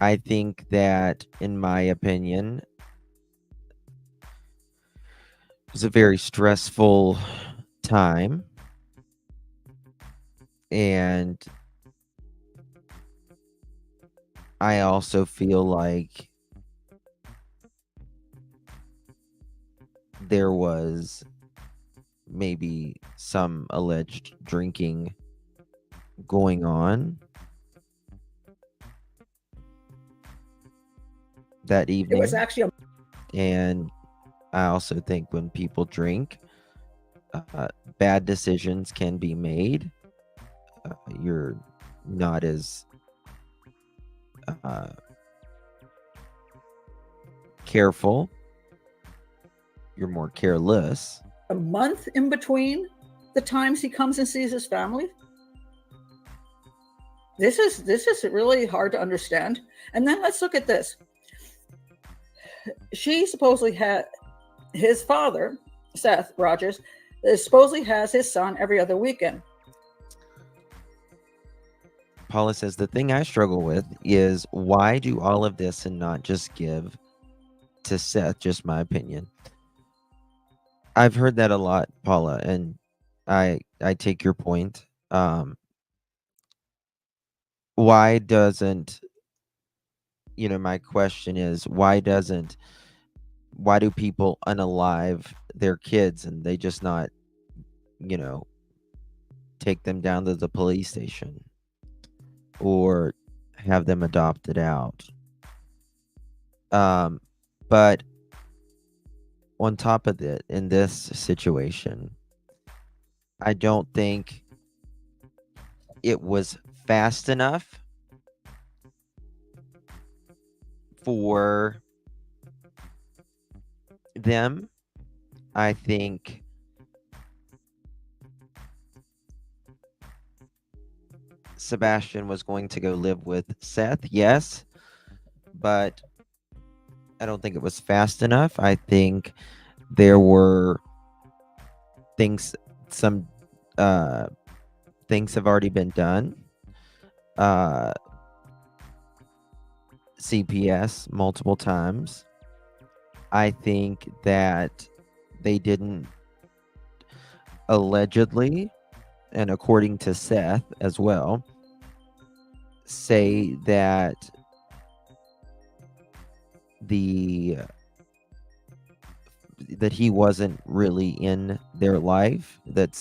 I think that, in my opinion, it was a very stressful time. And I also feel like there was maybe some alleged drinking going on that it evening. was actually And I also think when people drink, bad decisions can be made. You're not as careful. You're more careless. a month in between the times he comes and sees his family. This is really hard to understand. And then let's look at this. She supposedly had his father, Seth Rogers, supposedly has his son every other weekend. Paula says, the thing I struggle with is, why do all of this and not just give to Seth? Just my opinion. I've heard that a lot, Paula, and I take your point. Why doesn't, my question is, why do people unalive their kids and they just not, take them down to the police station or have them adopted out? But on top of it, in this situation, I don't think it was fast enough for them. I think Sebastian was going to go live with Seth, yes, but I don't think it was fast enough. I think there were things, some things have already been done. CPS multiple times. I think that they didn't allegedly, and according to Seth as well, say that that he wasn't really in their life, that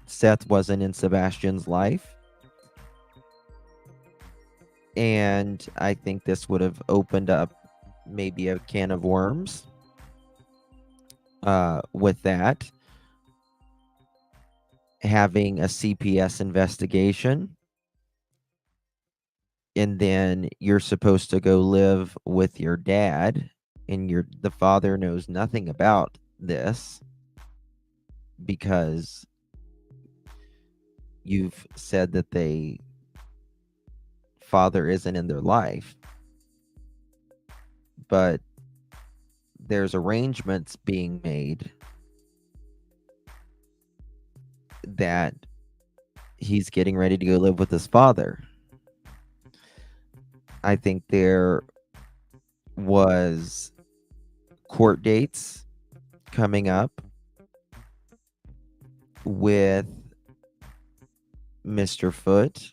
Seth wasn't in Sebastian's life. And I think this would have opened up maybe a can of worms with that. Having a CPS investigation, and then you're supposed to go live with your dad, and the father knows nothing about this because you've said that father isn't in their life, but there's arrangements being made that he's getting ready to go live with his father. I think there was court dates coming up with Mr. Foote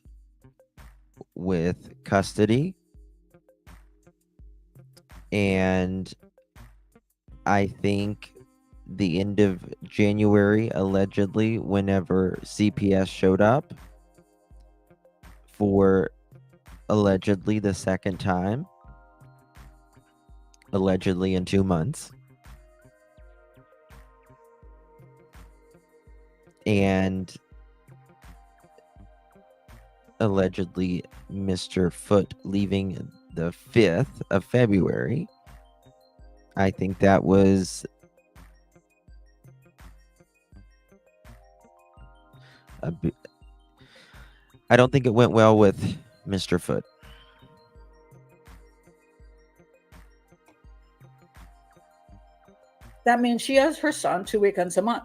with custody, and I think the end of January, allegedly, whenever CPS showed up for allegedly the second time, allegedly in 2 months, and allegedly Mr. Foote leaving the 5th of February. I think that was I don't think it went well with Mr. Foote. That means she has her son 2 weekends a month.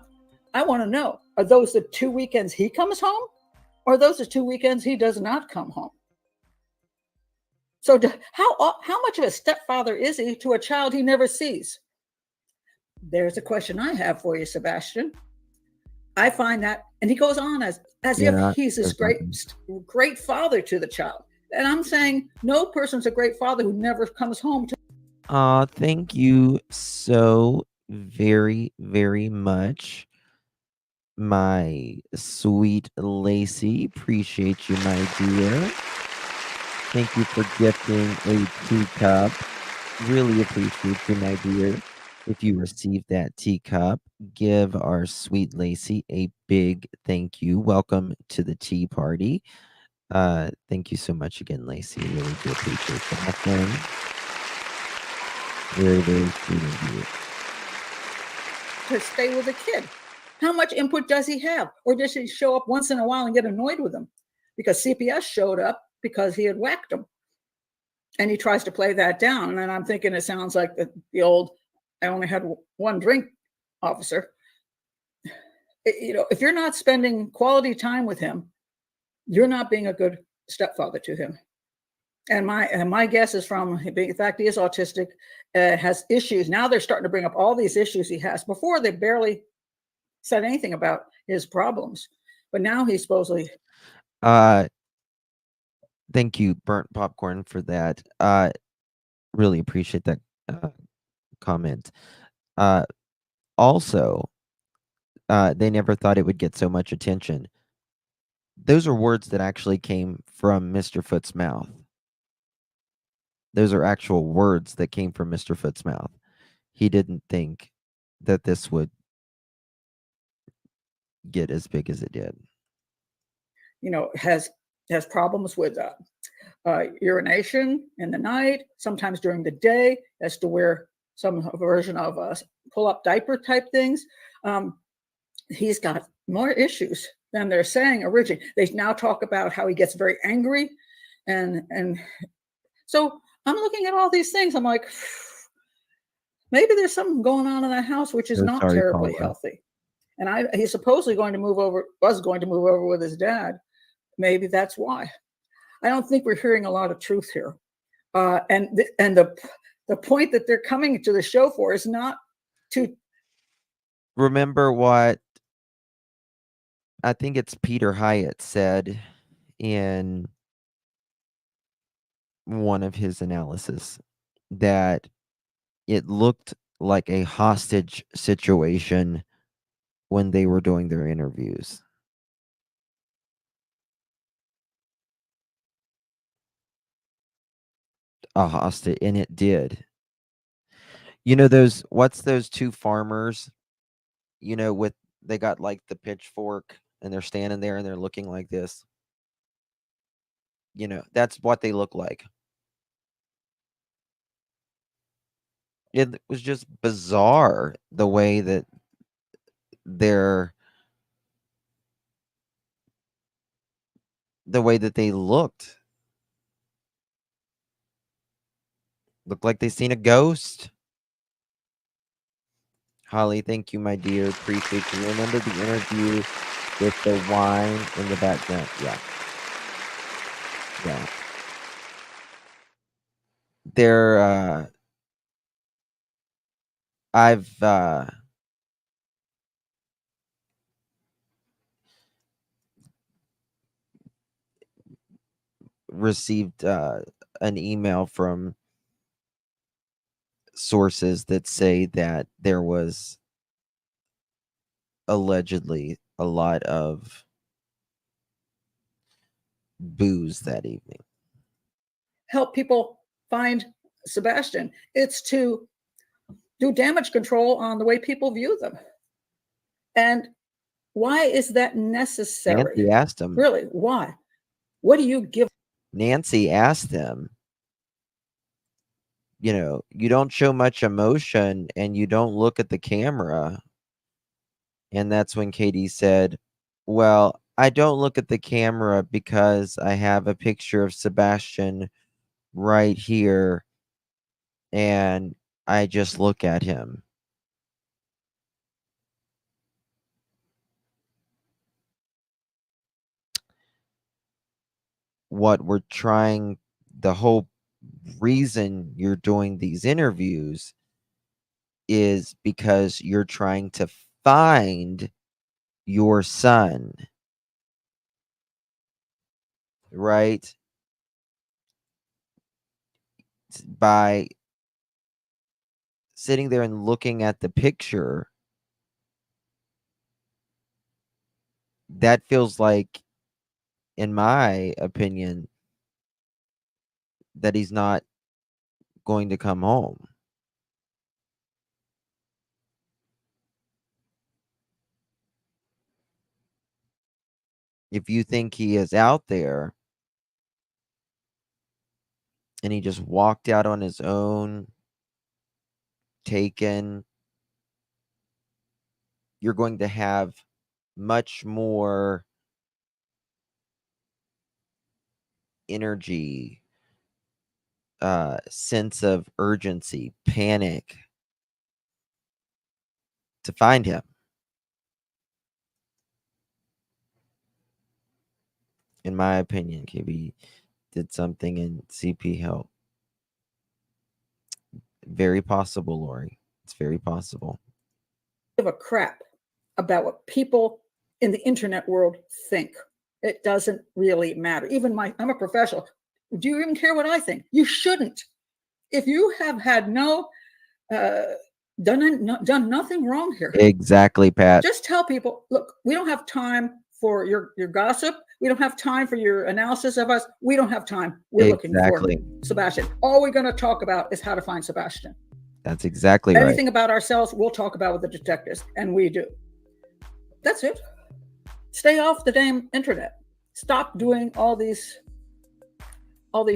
I want to know, are those the 2 weekends he comes home? Or are those the 2 weekends he does not come home? So how much of a stepfather is he to a child he never sees? There's a question I have for you, Sebastian. I find that, and he goes on as if he's this great father to the child. And I'm saying no person's a great father who never comes home to. Thank you so very, very much, my sweet Lacey. Appreciate you, my dear. Thank you for gifting a teacup. Really appreciate you, my dear. If you received that teacup, give our sweet Lacey a big thank you. Welcome to the tea party. Thank you so much again, Lacey. Really do appreciate that thing. Very, very sweet of you. To stay with a kid. How much input does he have? Or does he show up once in a while and get annoyed with him? Because CPS showed up because he had whacked him. And he tries to play that down. And I'm thinking it sounds like the old, I only had one drink officer. If you're not spending quality time with him, you're not being a good stepfather to him. And my guess is from the fact he is autistic, has issues. Now they're starting to bring up all these issues he has. Before they barely said anything about his problems, but now he's supposedly. Thank you, Burnt Popcorn, for that. Really appreciate that comment. Also, they never thought it would get so much attention. Those are words that actually came from Mr. Foote's mouth. Those are actual words that came from Mr. Foote's mouth. He didn't think that this would get as big as it did. Has problems with urination in the night, sometimes during the day, as to wear some version of pull-up diaper type things. He's got more issues than they're saying originally. They now talk about how he gets very angry. And so I'm looking at all these things. I'm like, maybe there's something going on in that house which is So not sorry, terribly Paula. healthy. And he's supposedly was going to move over with his dad. Maybe that's why. I don't think we're hearing a lot of truth here. And the point that they're coming to the show for is not to Remember what I think it's Peter Hyatt said in one of his analysis, that it looked like a hostage situation when they were doing their interviews. A hostage, and it did. You know what's those two farmers, with they got like the pitchfork and they're standing there and they're looking like this. That's what they look like. It was just bizarre the way that they looked. Looked like they seen a ghost. Holly, thank you, my dear. Appreciate you. Remember the interview with the wine in the background? Yeah. Yeah. I've received an email from sources that say that there was allegedly a lot of booze that evening. help people find Sebastian. It's to do damage control on the way people view them. And why is that necessary? Nancy asked him. Really, why? What do you give? Nancy asked him, you don't show much emotion and you don't look at the camera. And that's when Katie said, well, I don't look at the camera because I have a picture of Sebastian right here and I just look at him. What we're trying, the whole reason you're doing these interviews is because you're trying to find your son, right? By sitting there and looking at the picture, that feels like, in my opinion, that he's not going to come home. If you think he is out there and he just walked out on his own, taken, you're going to have much more energy, sense of urgency, panic to find him. In my opinion, KB did something and CP helped. Very possible, Lori. It's very possible. Give a crap about what people in the internet world think. It doesn't really matter. Even I'm a professional. Do you even care what I think? You shouldn't. If you have had done nothing wrong here, Exactly, Pat. just tell people, look, we don't have time for your gossip. We don't have time for your analysis of us. We don't have time. We're looking for Sebastian. All we're going to talk about is how to find Sebastian. That's exactly right. Anything about ourselves, we'll talk about with the detectives, and we do. That's it. Stay off the damn internet. Stop doing all these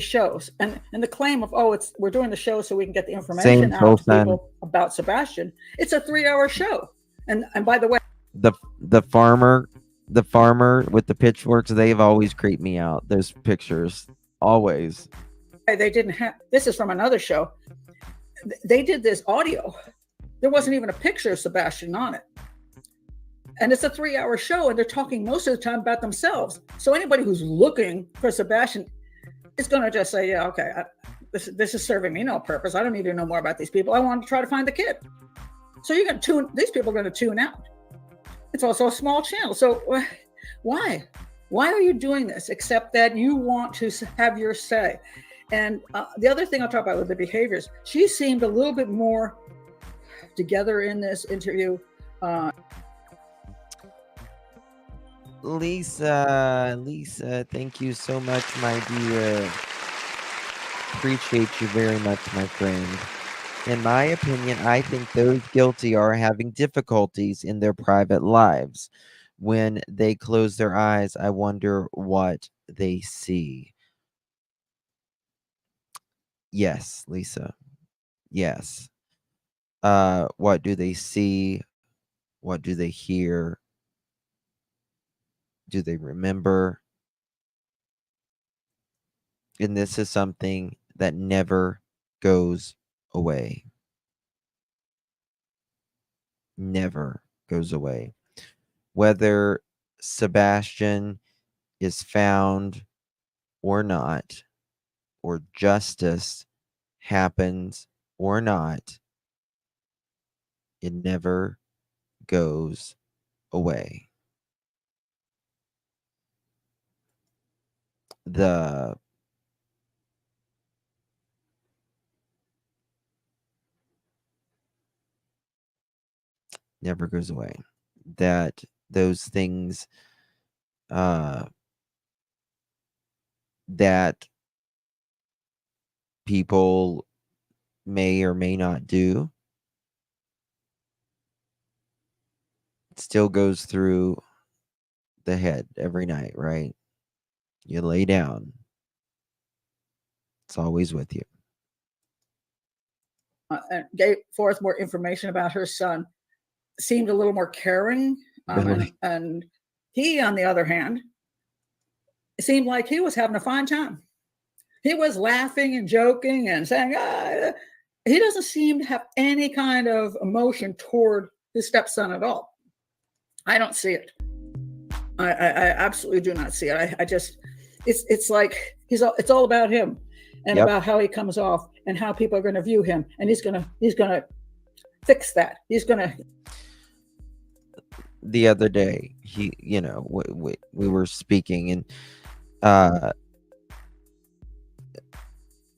shows, and the claim of we're doing the show so we can get the information out to people about Sebastian. It's a 3-hour show, and by the way, the farmer with the pitchforks, they've always creeped me out. Those pictures, always. they didn't have. This is from another show. they did this audio. There wasn't even a picture of Sebastian on it. And it's a 3-hour show, and they're talking most of the time about themselves. So anybody who's looking for Sebastian is going to just say, yeah, okay, this is serving me no purpose. I don't need to know more about these people. I want to try to find the kid. So these people are going to tune out. It's also a small channel. So why? Why are you doing this except that you want to have your say? And the other thing I'll talk about with the behaviors, she seemed a little bit more together in this interview. Lisa, thank you so much, my dear. Appreciate you very much, my friend. In my opinion, I think those guilty are having difficulties in their private lives. When they close their eyes, I wonder what they see. Yes, Lisa. Yes. What do they see? What do they hear? Do they remember? And this is something that never goes away. Never goes away. Whether Sebastian is found or not, or justice happens or not, it never goes away. Never goes away. That those things that people may or may not do still goes through the head every night, right? You lay down. It's always with you. And gave forth more information about her son, seemed a little more caring. Really? And he, on the other hand, seemed like he was having a fine time. He was laughing and joking and saying, he doesn't seem to have any kind of emotion toward his stepson at all. I don't see it. I absolutely do not see it. I just, it's like it's all about him and about how he comes off and how people are going to view him. And he's gonna fix that. He's gonna. The other day, we were speaking, and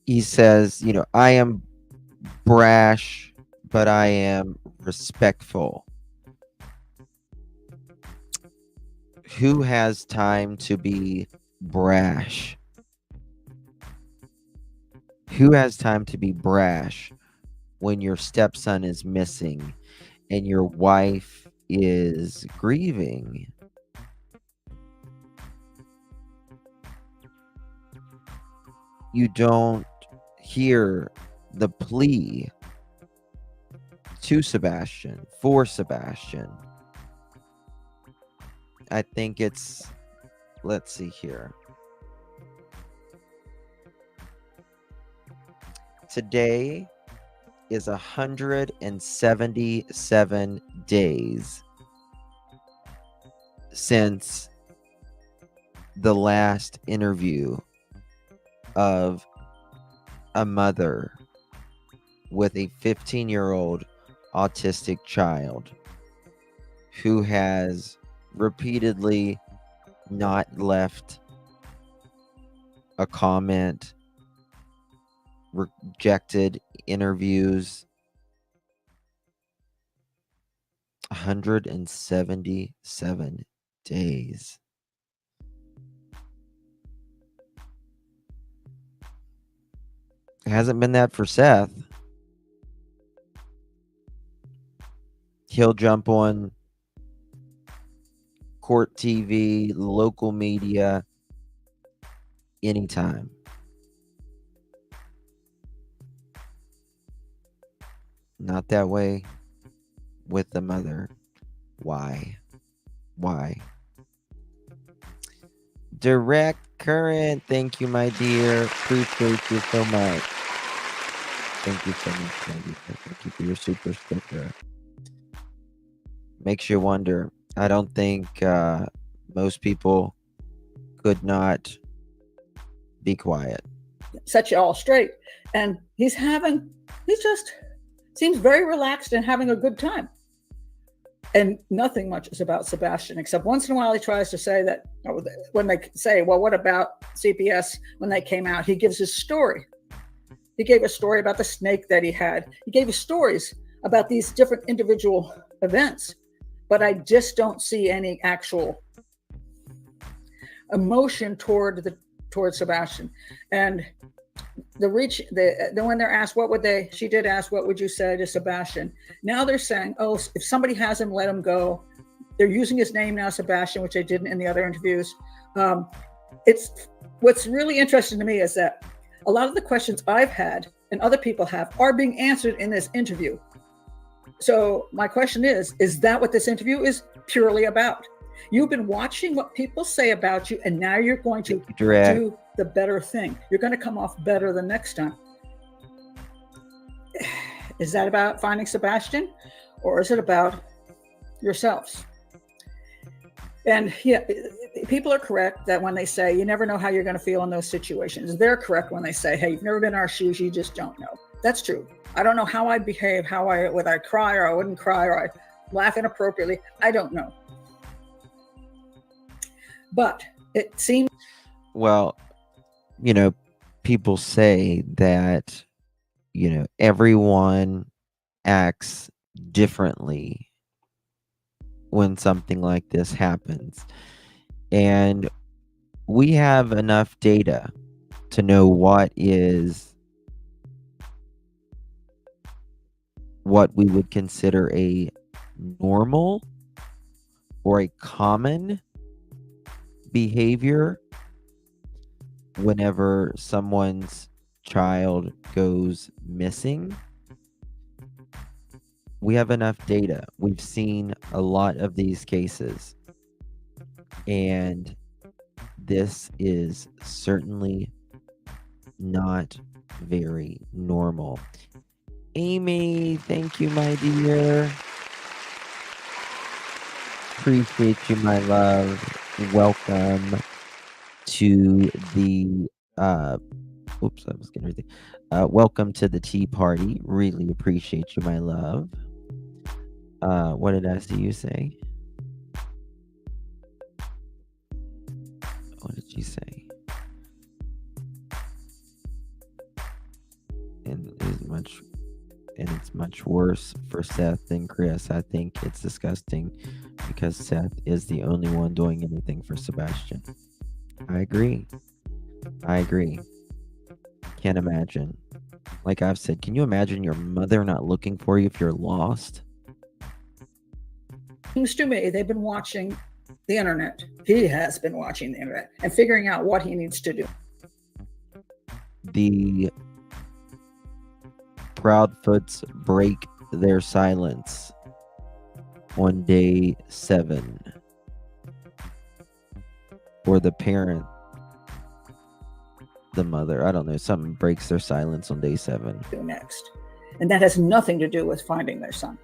he says, I am brash, but I am respectful. Who has time to be brash? Who has time to be brash when your stepson is missing and your wife is grieving? You don't hear the plea to Sebastian, for Sebastian. I think it's, let's see here. Today is 177 days since the last interview of a mother with a 15-year-old autistic child who has repeatedly not left a comment, rejected interviews. 177 days. It hasn't been that for Seth. He'll jump on Court TV, local media, anytime. Not that way with the mother. Why? Direct Current, thank you, my dear. Appreciate you so much. Thank you so much, Maggie. Thank you for your super sticker. Makes you wonder. I don't think most people could not be quiet. Set you all straight. And he just seems very relaxed and having a good time. And nothing much is about Sebastian, except once in a while he tries to say that when they say, well, what about CPS when they came out? He gives his story. He gave a story about the snake that he had. He gave us stories about these different individual events. But I just don't see any actual emotion toward Sebastian. And when they're asked she did ask, what would you say to Sebastian? Now they're saying, oh, if somebody has him, let him go. They're using his name now, Sebastian, which they didn't in the other interviews. It's what's really interesting to me is that a lot of the questions I've had and other people have are being answered in this interview. So my question is that what this interview is purely about? You've been watching what people say about you, and now you're going to do the better thing. You're going to come off better the next time. Is that about finding Sebastian, or is it about yourselves? And yeah, people are correct that when they say you never know how you're going to feel in those situations. They're correct when they say, hey, you've never been in our shoes, you just don't know. That's true. I don't know how I'd behave, whether I'd cry or I wouldn't cry, or I'd laugh inappropriately. I don't know. But it seems... Well, people say that, everyone acts differently when something like this happens. And we have enough data to know what we would consider a normal or a common behavior whenever someone's child goes missing. We have enough data. We've seen a lot of these cases, and this is certainly not very normal. Amy, thank you, my dear. Appreciate you, my love. Welcome to the welcome to the tea party. Really appreciate you, my love. What did I see you say? What did you say? And it's much worse for Seth than Chris. I think it's disgusting because Seth is the only one doing anything for Sebastian. I agree. Can't imagine. Like I've said, can you imagine your mother not looking for you if you're lost? Seems to me they've been watching the internet. He has been watching the internet and figuring out what he needs to do. The Proudfoots break their silence on day 7. Or the parent, the mother, I don't know, something breaks their silence on day 7. Next. And that has nothing to do with finding their son,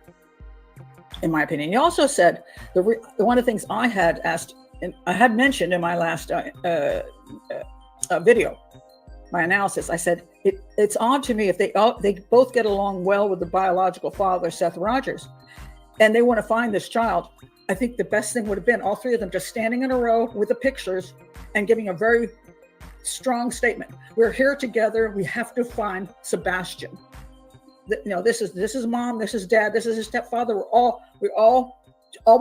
in my opinion. He also said, one of the things I had asked, and I had mentioned in my last video, my analysis, I said, it's odd to me if they both get along well with the biological father, Seth Rogers, and they want to find this child. I think the best thing would have been all three of them just standing in a row with the pictures and giving a very strong statement. We're here together. We have to find Sebastian. This is mom, this is dad, this is his stepfather. All we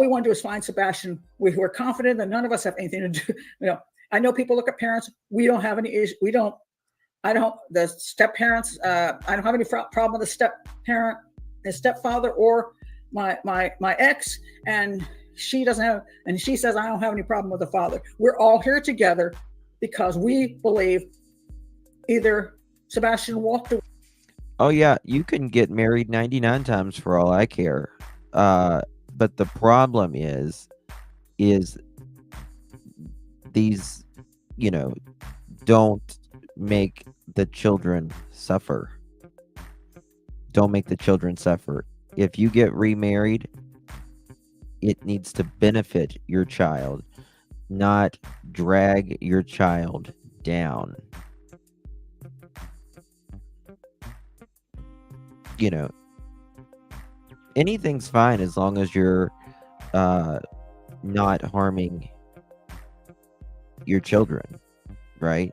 want to do is find Sebastian. We're confident that none of us have anything to do. I know people look at parents. We don't have any issues. The step parents. I don't have any problem with the step parent, his stepfather, or my ex, and she doesn't have, and she says I don't have any problem with the father. We're all here together because we believe either Sebastian walked away. Oh yeah, you can get married 99 times for all I care. But the problem is these, don't make the children suffer. don't make the children suffer. If you get remarried, it needs to benefit your child, not drag your child down. You know, anything's fine as long as you're not harming your children, right?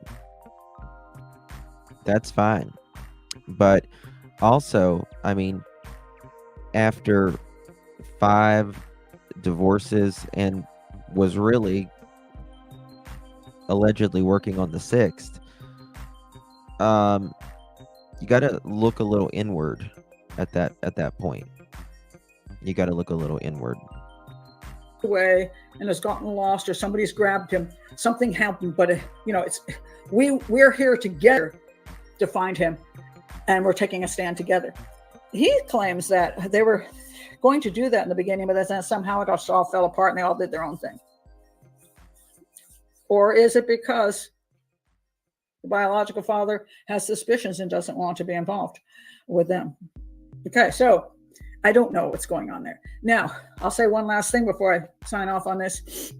That's fine. But also, I mean, after 5 divorces and was really allegedly working on the 6th, you got to look a little inward at that point. You got to look a little inward. Away and has gotten lost, or somebody's grabbed him. Something happened, but it's we're here together to find him, and we're taking a stand together. He claims that they were going to do that in the beginning, but then somehow it all fell apart and they all did their own thing. Or is it because the biological father has suspicions and doesn't want to be involved with them? Okay, so I don't know what's going on there. Now, I'll say one last thing before I sign off on this.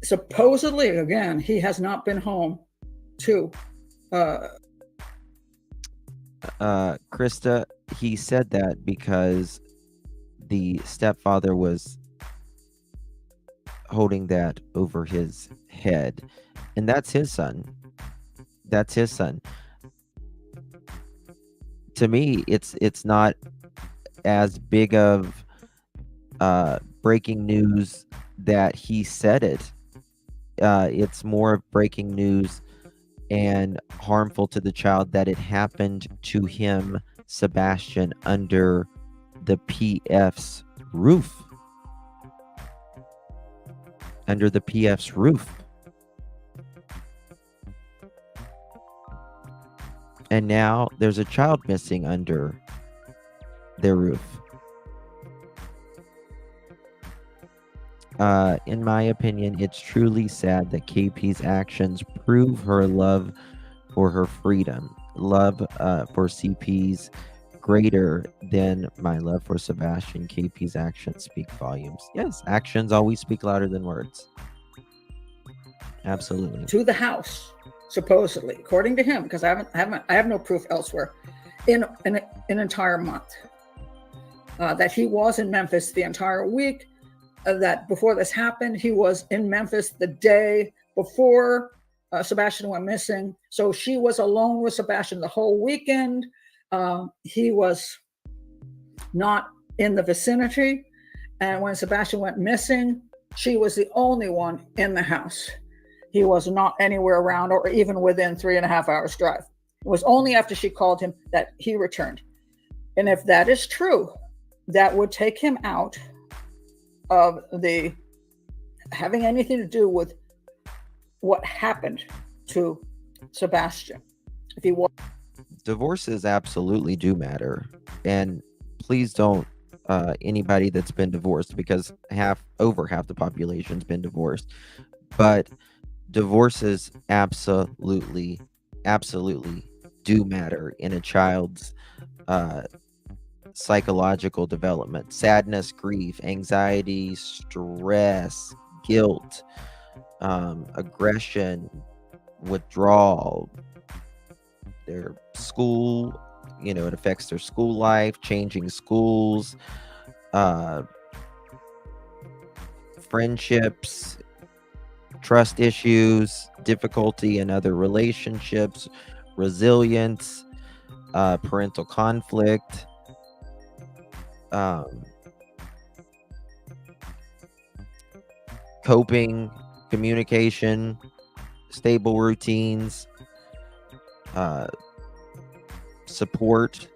Supposedly, again, he has not been home to Krista, he said that because the stepfather was holding that over his head, and that's his son. That's his son. To me, it's not as big of breaking news that he said it. It's more of breaking news and harmful to the child that it happened to him, Sebastian, under the PF's roof. Under the PF's roof. And now there's a child missing under their roof. In my opinion, it's truly sad that KP's actions prove her love for her freedom. Love for CP's greater than my love for Sebastian. KP's actions speak volumes. Yes, actions always speak louder than words. Absolutely. To the house, supposedly, according to him, because I have no proof elsewhere, in an entire month. That he was in Memphis the entire week. That before this happened, he was in Memphis the day before Sebastian went missing. So she was alone with Sebastian the whole weekend. He was not in the vicinity. And when Sebastian went missing, she was the only one in the house. He was not anywhere around or even within 3.5 hours drive. It was only after she called him that he returned. And if that is true, that would take him out of the having anything to do with what happened to Sebastian. If he was, divorces absolutely do matter, and please don't anybody that's been divorced, because over half the population's been divorced, but divorces absolutely do matter in a child's psychological development. Sadness, grief, anxiety, stress, guilt, aggression, withdrawal, their school, it affects their school life, changing schools, friendships, trust issues, difficulty in other relationships, resilience, parental conflict, coping, communication, stable routines, support.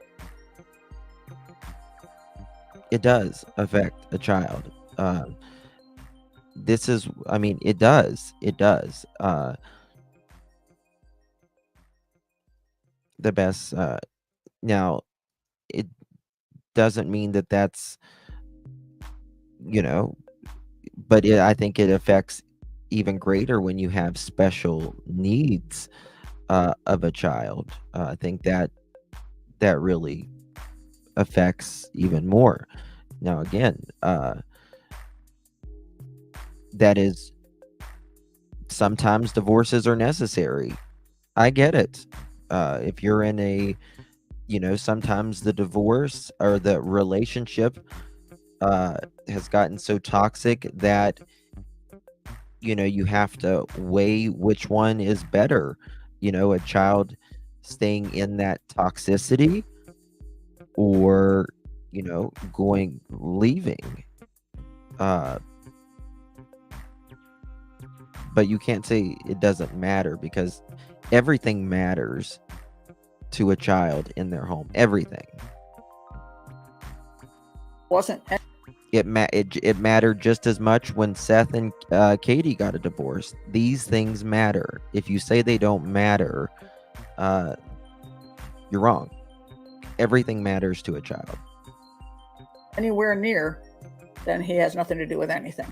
It does affect a child. It does. The best. Now, it doesn't mean that that's, but I think it affects even greater when you have special needs of a child. I think that that really affects even more. Now, again, that is sometimes divorces are necessary. I get it. If you're in a, sometimes the divorce or the relationship has gotten so toxic that, you have to weigh which one is better. A child staying in that toxicity or, leaving. Uh, but you can't say it doesn't matter, because everything matters to a child in their home. Everything. Wasn't It mattered just as much when Seth and Katie got a divorce. These things matter. If you say they don't matter, you're wrong. Everything matters to a child. anywhere near, then he has nothing to do with anything.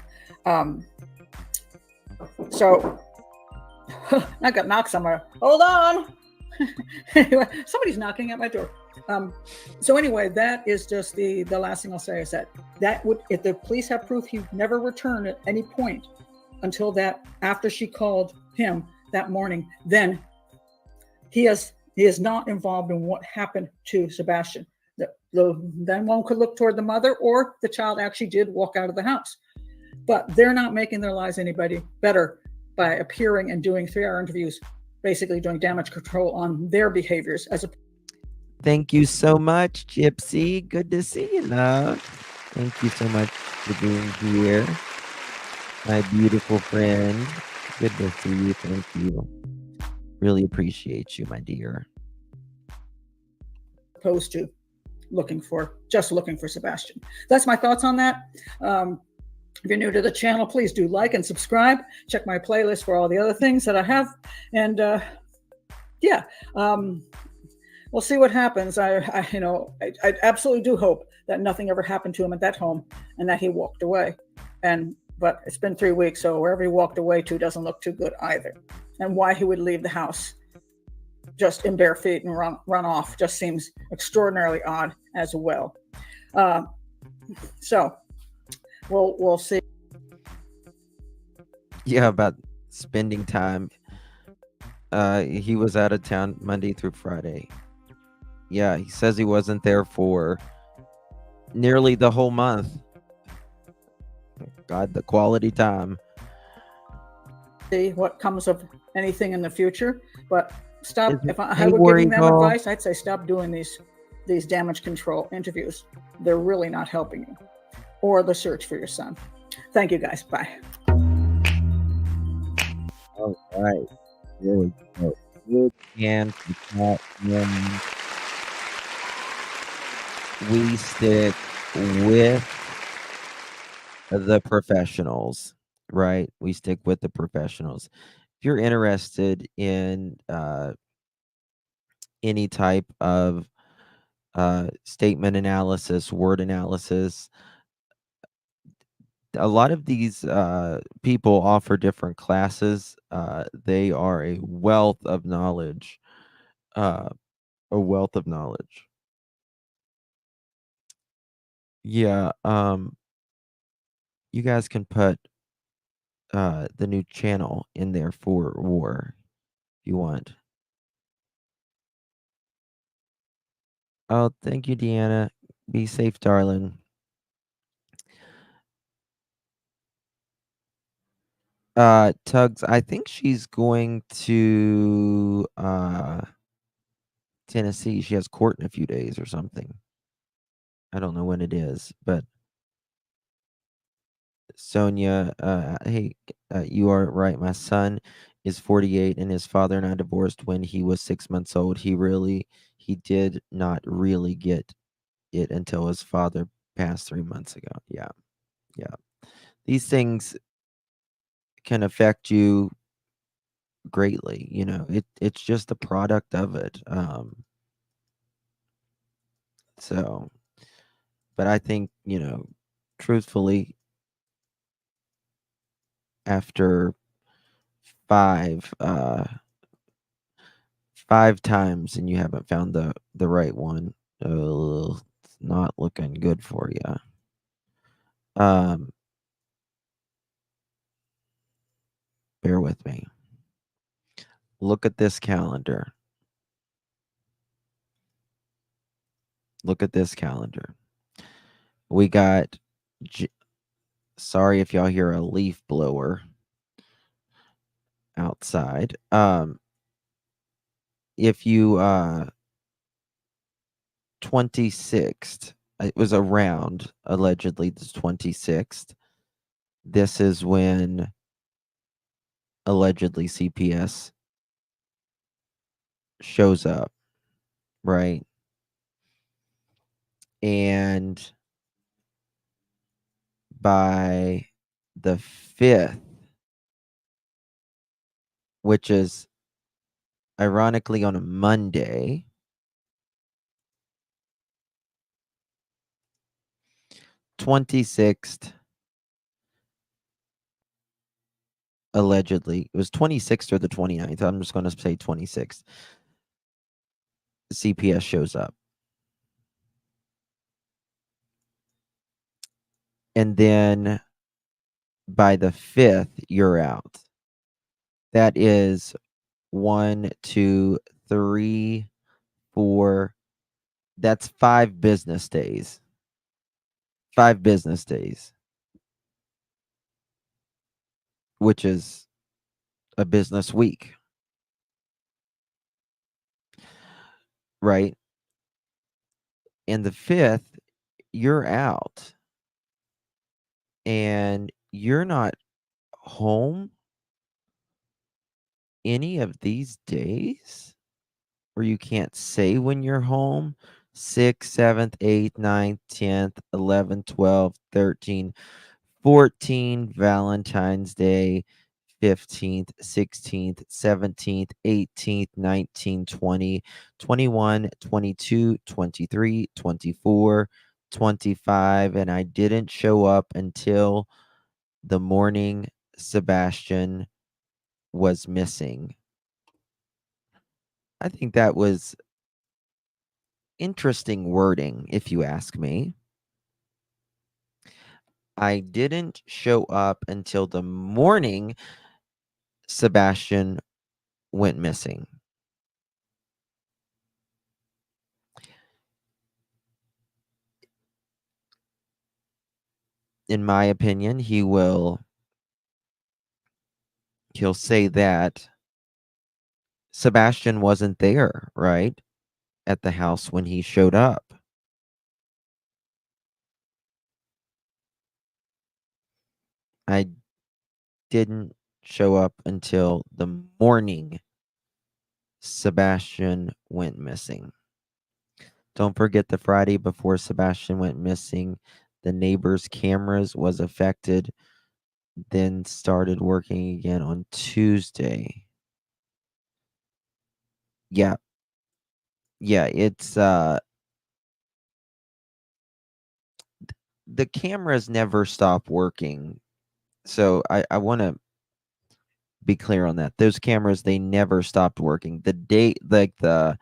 So I got knocked somewhere. Hold on. Anyway, somebody's knocking at my door. So anyway, that is just the last thing I'll say is that would, if the police have proof he never returned at any point until that, after she called him that morning, then he is not involved in what happened to Sebastian. Then one could look toward the mother, or the child actually did walk out of the house. But they're not making their lives anybody better by appearing and doing 3-hour interviews, basically doing damage control on their behaviors as a. Thank you so much, Gypsy. Good to see you, love. Thank you so much for being here, my beautiful friend. Good to see you. Thank you. Really appreciate you, my dear. Opposed to looking for Sebastian. That's my thoughts on that. If you're new to the channel, please do like and subscribe. Check my playlist for all the other things that I have. And we'll see what happens. I absolutely do hope that nothing ever happened to him at that home and that he walked away. But it's been 3 weeks, so wherever he walked away to doesn't look too good either. And why he would leave the house just in bare feet and run off just seems extraordinarily odd as well. So we'll see. Yeah, about spending time. He was out of town Monday through Friday. Yeah, he says he wasn't there for nearly the whole month. God, the quality time. See what comes of anything in the future, but stop. If I Hey, were War giving them Eagle. advice, I'd say stop doing these damage control interviews. They're really not helping you or the search for your son. Thank you, guys. Bye. All right. There we go. Good and we stick with the professionals, right? We stick with the professionals. If you're interested in any type of statement analysis, word analysis, a lot of these people offer different classes. They are a wealth of knowledge. A wealth of knowledge. Yeah. You guys can put the new channel in there for War if you want. Oh, thank you, Deanna. Be safe, darling. Tugs, I think she's going to Tennessee. She has court in a few days or something. I don't know when it is, but Sonia, hey, you are right. My son is 48 and his father and I divorced when he was 6 months old. He did not really get it until his father passed 3 months ago. Yeah. These things can affect you greatly. It's just a product of it. So, but I think, truthfully, after 5 times and you haven't found the right one. It's not looking good for you. Bear with me. Look at this calendar. Look at this calendar. We got sorry if y'all hear a leaf blower outside. If you 26th, it was around allegedly the 26th. This is when allegedly CPS shows up, right? And by the 5th, which is ironically on a Monday, (26th) allegedly, it was 26th or the 29th. I'm just going to say 26th. CPS shows up. And then by the 5th, you're out. That is 1, 2, 3, 4. That's 5 business days. 5 business days. Which is a business week. Right? And the 5th, you're out. And you're not home any of these days? Or you can't say when you're home? 6th, 7th, 8th, 9th, 10th, 11th, 12th, 13th, 14th, Valentine's Day, 15th, 16th, 17th, 18th, 19th, 20, 21, 22, 23, 24, 25, and I didn't show up until the morning Sebastian was missing. I think that was interesting wording, if you ask me. I didn't show up until the morning Sebastian went missing. In my opinion, he'll say that Sebastian wasn't there, right? At the house when he showed up. I didn't show up until the morning Sebastian went missing. Don't forget the Friday before Sebastian went missing, the neighbor's cameras was affected, then started working again on Tuesday. Yeah. Yeah, it's the cameras never stop working. So I want to be clear on that. Those cameras, they never stopped working. The date, like the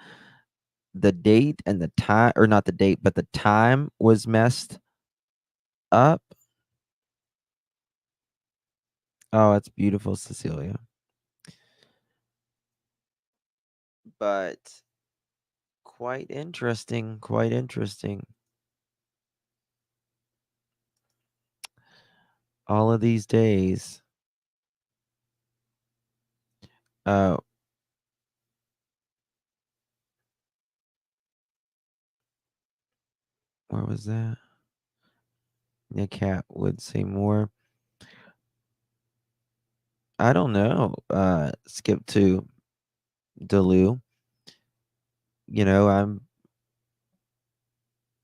date and the time, or not the date, but the time was messed up. Oh, it's beautiful, Cecilia. But quite interesting, quite interesting. All of these days. Where was that? Nick Cat would say more. I don't know. Skip to Delu. You know,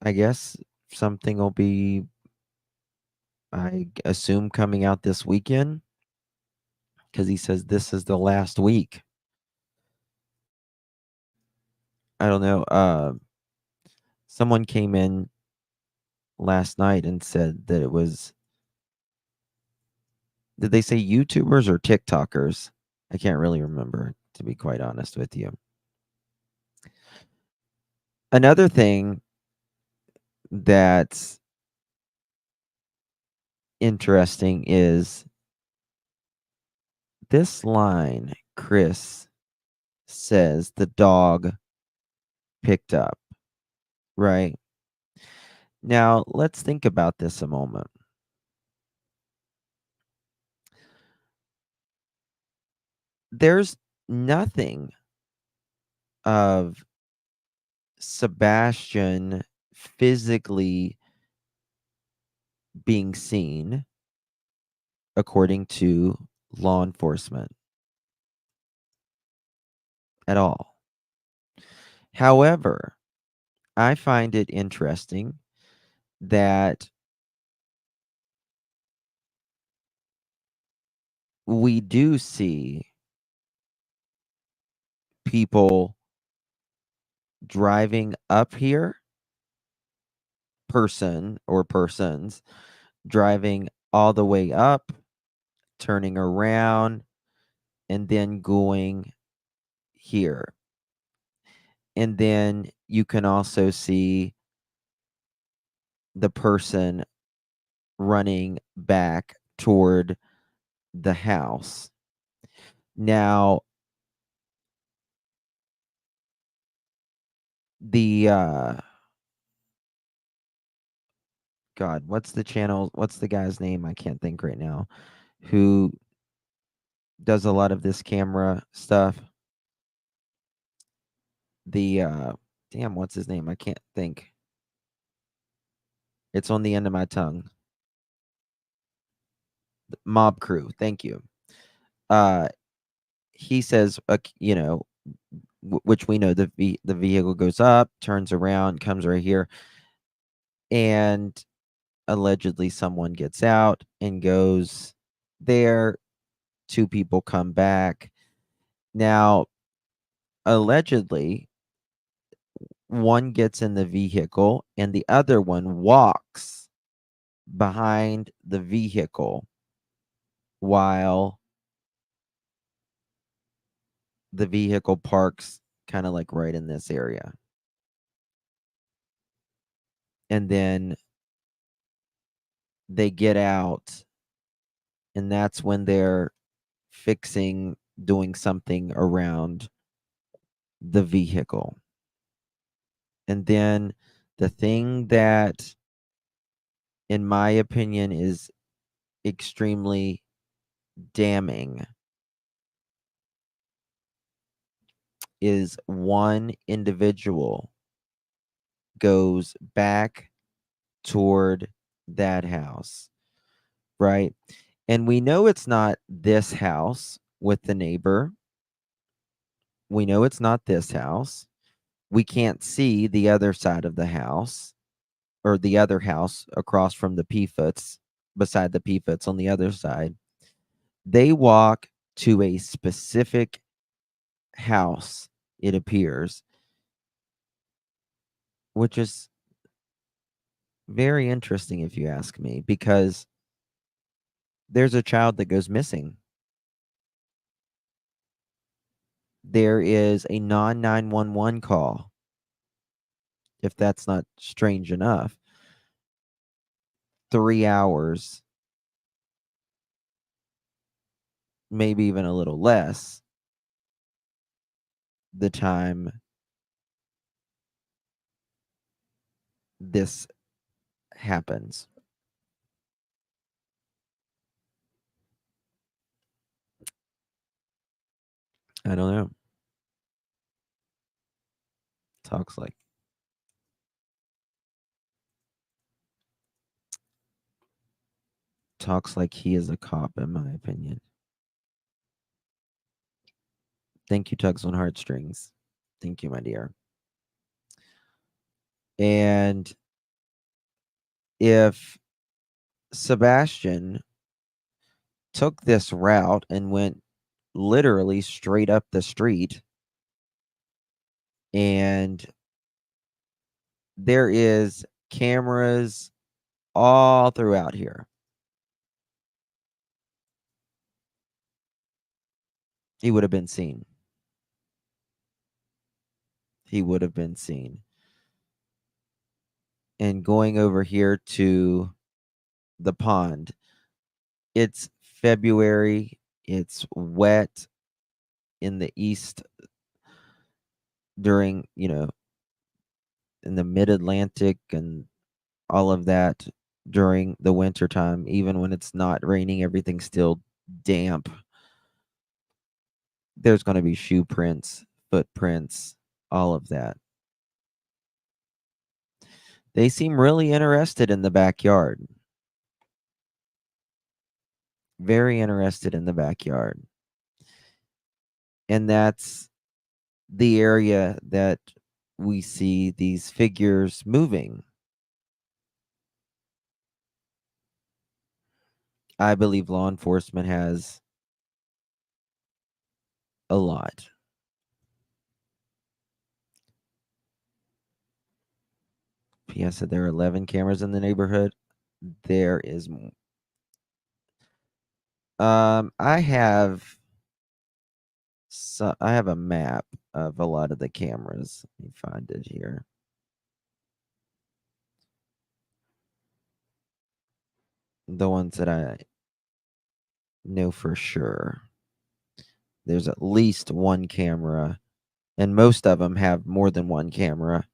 I guess something will be, I assume, coming out this weekend, because he says this is the last week. I don't know. Someone came in last night and said that it was, did they say YouTubers or TikTokers? I can't really remember, to be quite honest with you. Another thing that's interesting is this line Chris says the dog picked up, right? Now, let's think about this a moment. There's nothing of Sebastian physically being seen, according to law enforcement, at all. However, I find it interesting that we do see people driving up here, person or persons driving all the way up, turning around, and then going here. And then you can also see the person running back toward the house. Now, the God, what's the channel? What's the guy's name? I can't think right now. Who does a lot of this camera stuff? The damn, what's his name? I can't think. It's on the end of my tongue. Mob Crew. Thank you. He says, which we know the vehicle goes up, turns around, comes right here, and allegedly someone gets out and goes there. Two people come back. Now, allegedly, one gets in the vehicle and the other one walks behind the vehicle while the vehicle parks kind of like right in this area. And then they get out, and that's when they're doing something around the vehicle. And then the thing that, in my opinion, is extremely damning is one individual goes back toward that house, right? And we know it's not this house with the neighbor. We know it's not this house. We can't see the other side of the house, or the other house across from the P-Foots, beside the P-Foots on the other side. They walk to a specific house, it appears, which is very interesting if you ask me, because there's a child that goes missing. There is a non-911 call, if that's not strange enough. 3 hours, maybe even a little less, the time this happens. I don't know. Talks like he is a cop, in my opinion. Thank you, Tugs on Heartstrings. Thank you, my dear. And if Sebastian took this route and went literally straight up the street, and there is cameras all throughout here, he would have been seen. He would have been seen. and going over here to the pond. It's February. It's wet in the east during, in the mid-Atlantic and all of that during the winter time. Even when it's not raining, everything's still damp. There's going to be shoe prints, footprints, all of that. They seem really interested in the backyard. Very interested in the backyard. And that's the area that we see these figures moving. I believe law enforcement has a lot. P.S. said there are 11 cameras in the neighborhood. There is. I have. So I have a map of a lot of the cameras. Let me find it here. The ones that I know for sure. There's at least one camera, and most of them have more than one camera.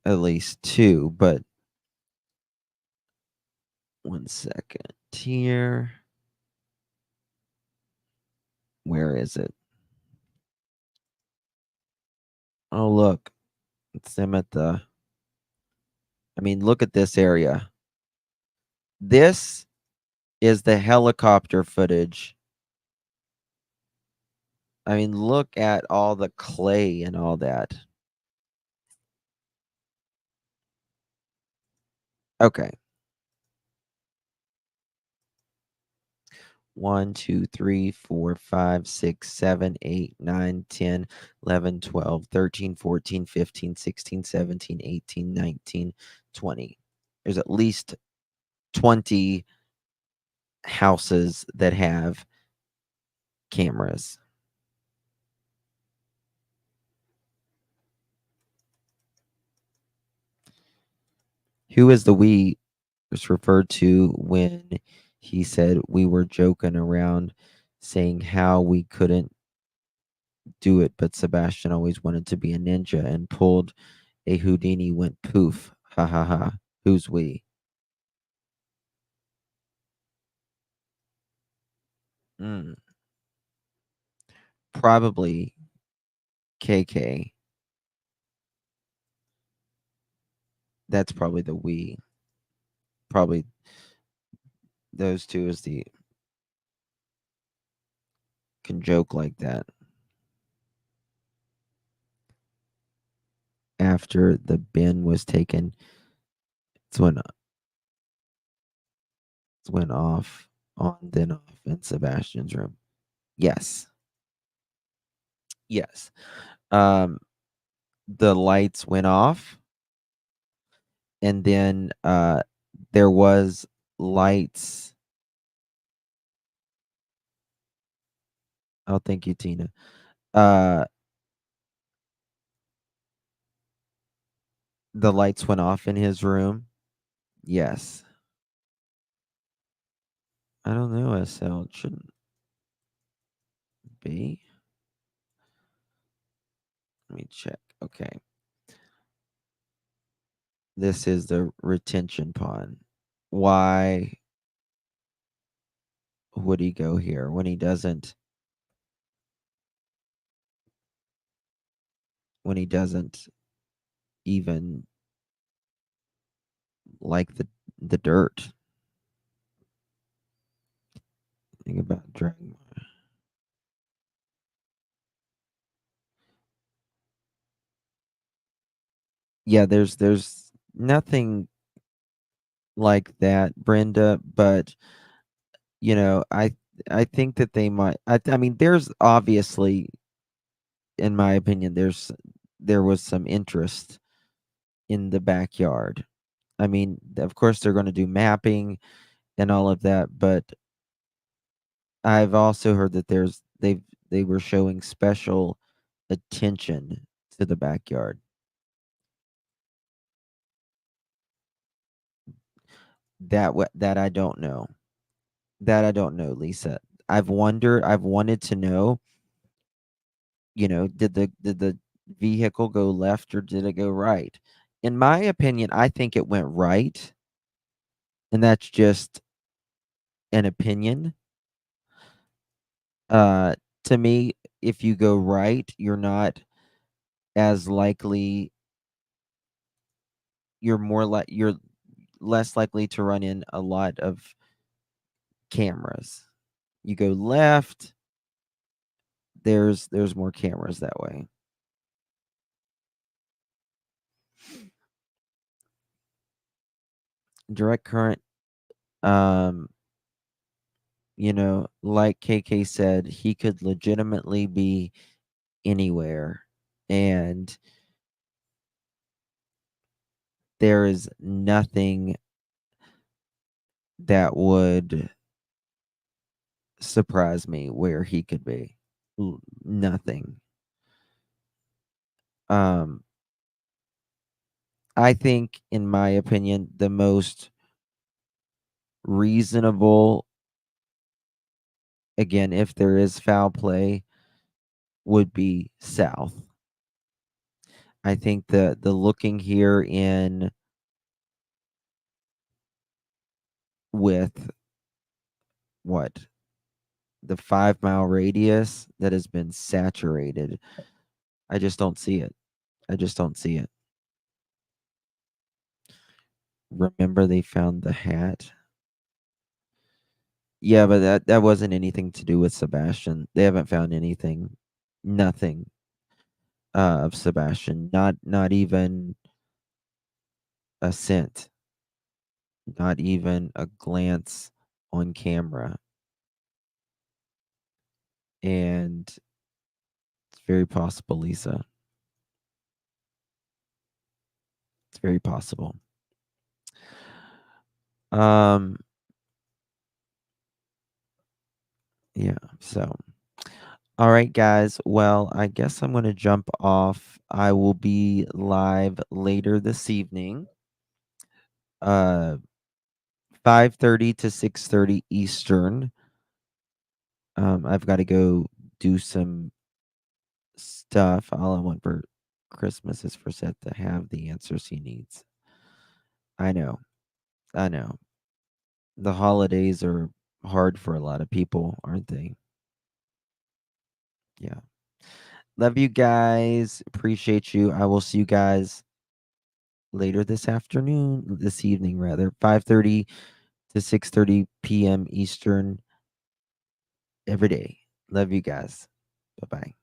At least two, but one second here. Where is it? Oh, look. It's them at the. I mean, look at this area. This is the helicopter footage. I mean, look at all the clay and all that. Okay. 1, 2, 3, 4, 5, 6, 7, 8, 9, 10, 11, 12, 13, 14, 15, 16, 17, 18, 19, 20. There's at least 20 houses that have cameras. Who is the we was referred to when he said we were joking around saying how we couldn't do it, but Sebastian always wanted to be a ninja and pulled a Houdini, went poof. Ha ha ha. Who's we? Probably KK. That's probably the we. Probably those two is the can joke like that. After the bin was taken, it's when went off on then off in Sebastian's room. Yes. Yes. The lights went off, and then there was lights. Oh, thank you, Tina. The lights went off in his room. Yes. I don't know, SL. It shouldn't be. Let me check. Okay. This is the retention pond. Why would he go here when he doesn't even like the dirt? Think about dragging. Yeah, there's nothing like that, Brenda, but I think that they might. I mean, there's obviously, in my opinion, there was some interest in the backyard. I mean, of course, they're going to do mapping and all of that, but I've also heard that they were showing special attention to the backyard. That I don't know. That I don't know, Lisa. I've wanted to know, did the vehicle go left or did it go right? In my opinion, I think it went right, and that's just an opinion. To me, if you go right, you're not as likely, you're less likely to run in a lot of cameras. You go left, there's more cameras that way. Direct current, um, like KK said, he could legitimately be anywhere, and there is nothing that would surprise me where he could be. Nothing. I think, in my opinion, the most reasonable, again, if there is foul play, would be south. I think the looking here in with what, the 5 mile radius that has been saturated, I just don't see it. I just don't see it. Remember, they found the hat. Yeah, but that wasn't anything to do with Sebastian. They haven't found anything, nothing of Sebastian. Not even a scent, not even a glance on camera, and it's very possible, Lisa. It's very possible. Yeah. So, all right, guys. Well, I guess I'm going to jump off. I will be live later this evening, 5:30 to 6:30 Eastern. I've got to go do some stuff. All I want for Christmas is for Seth to have the answers he needs. I know. I know. The holidays are hard for a lot of people, aren't they? Yeah. Love you guys. Appreciate you. I will see you guys later this evening rather, 5:30 to 6:30 p.m. Eastern every day. Love you guys. Bye-bye.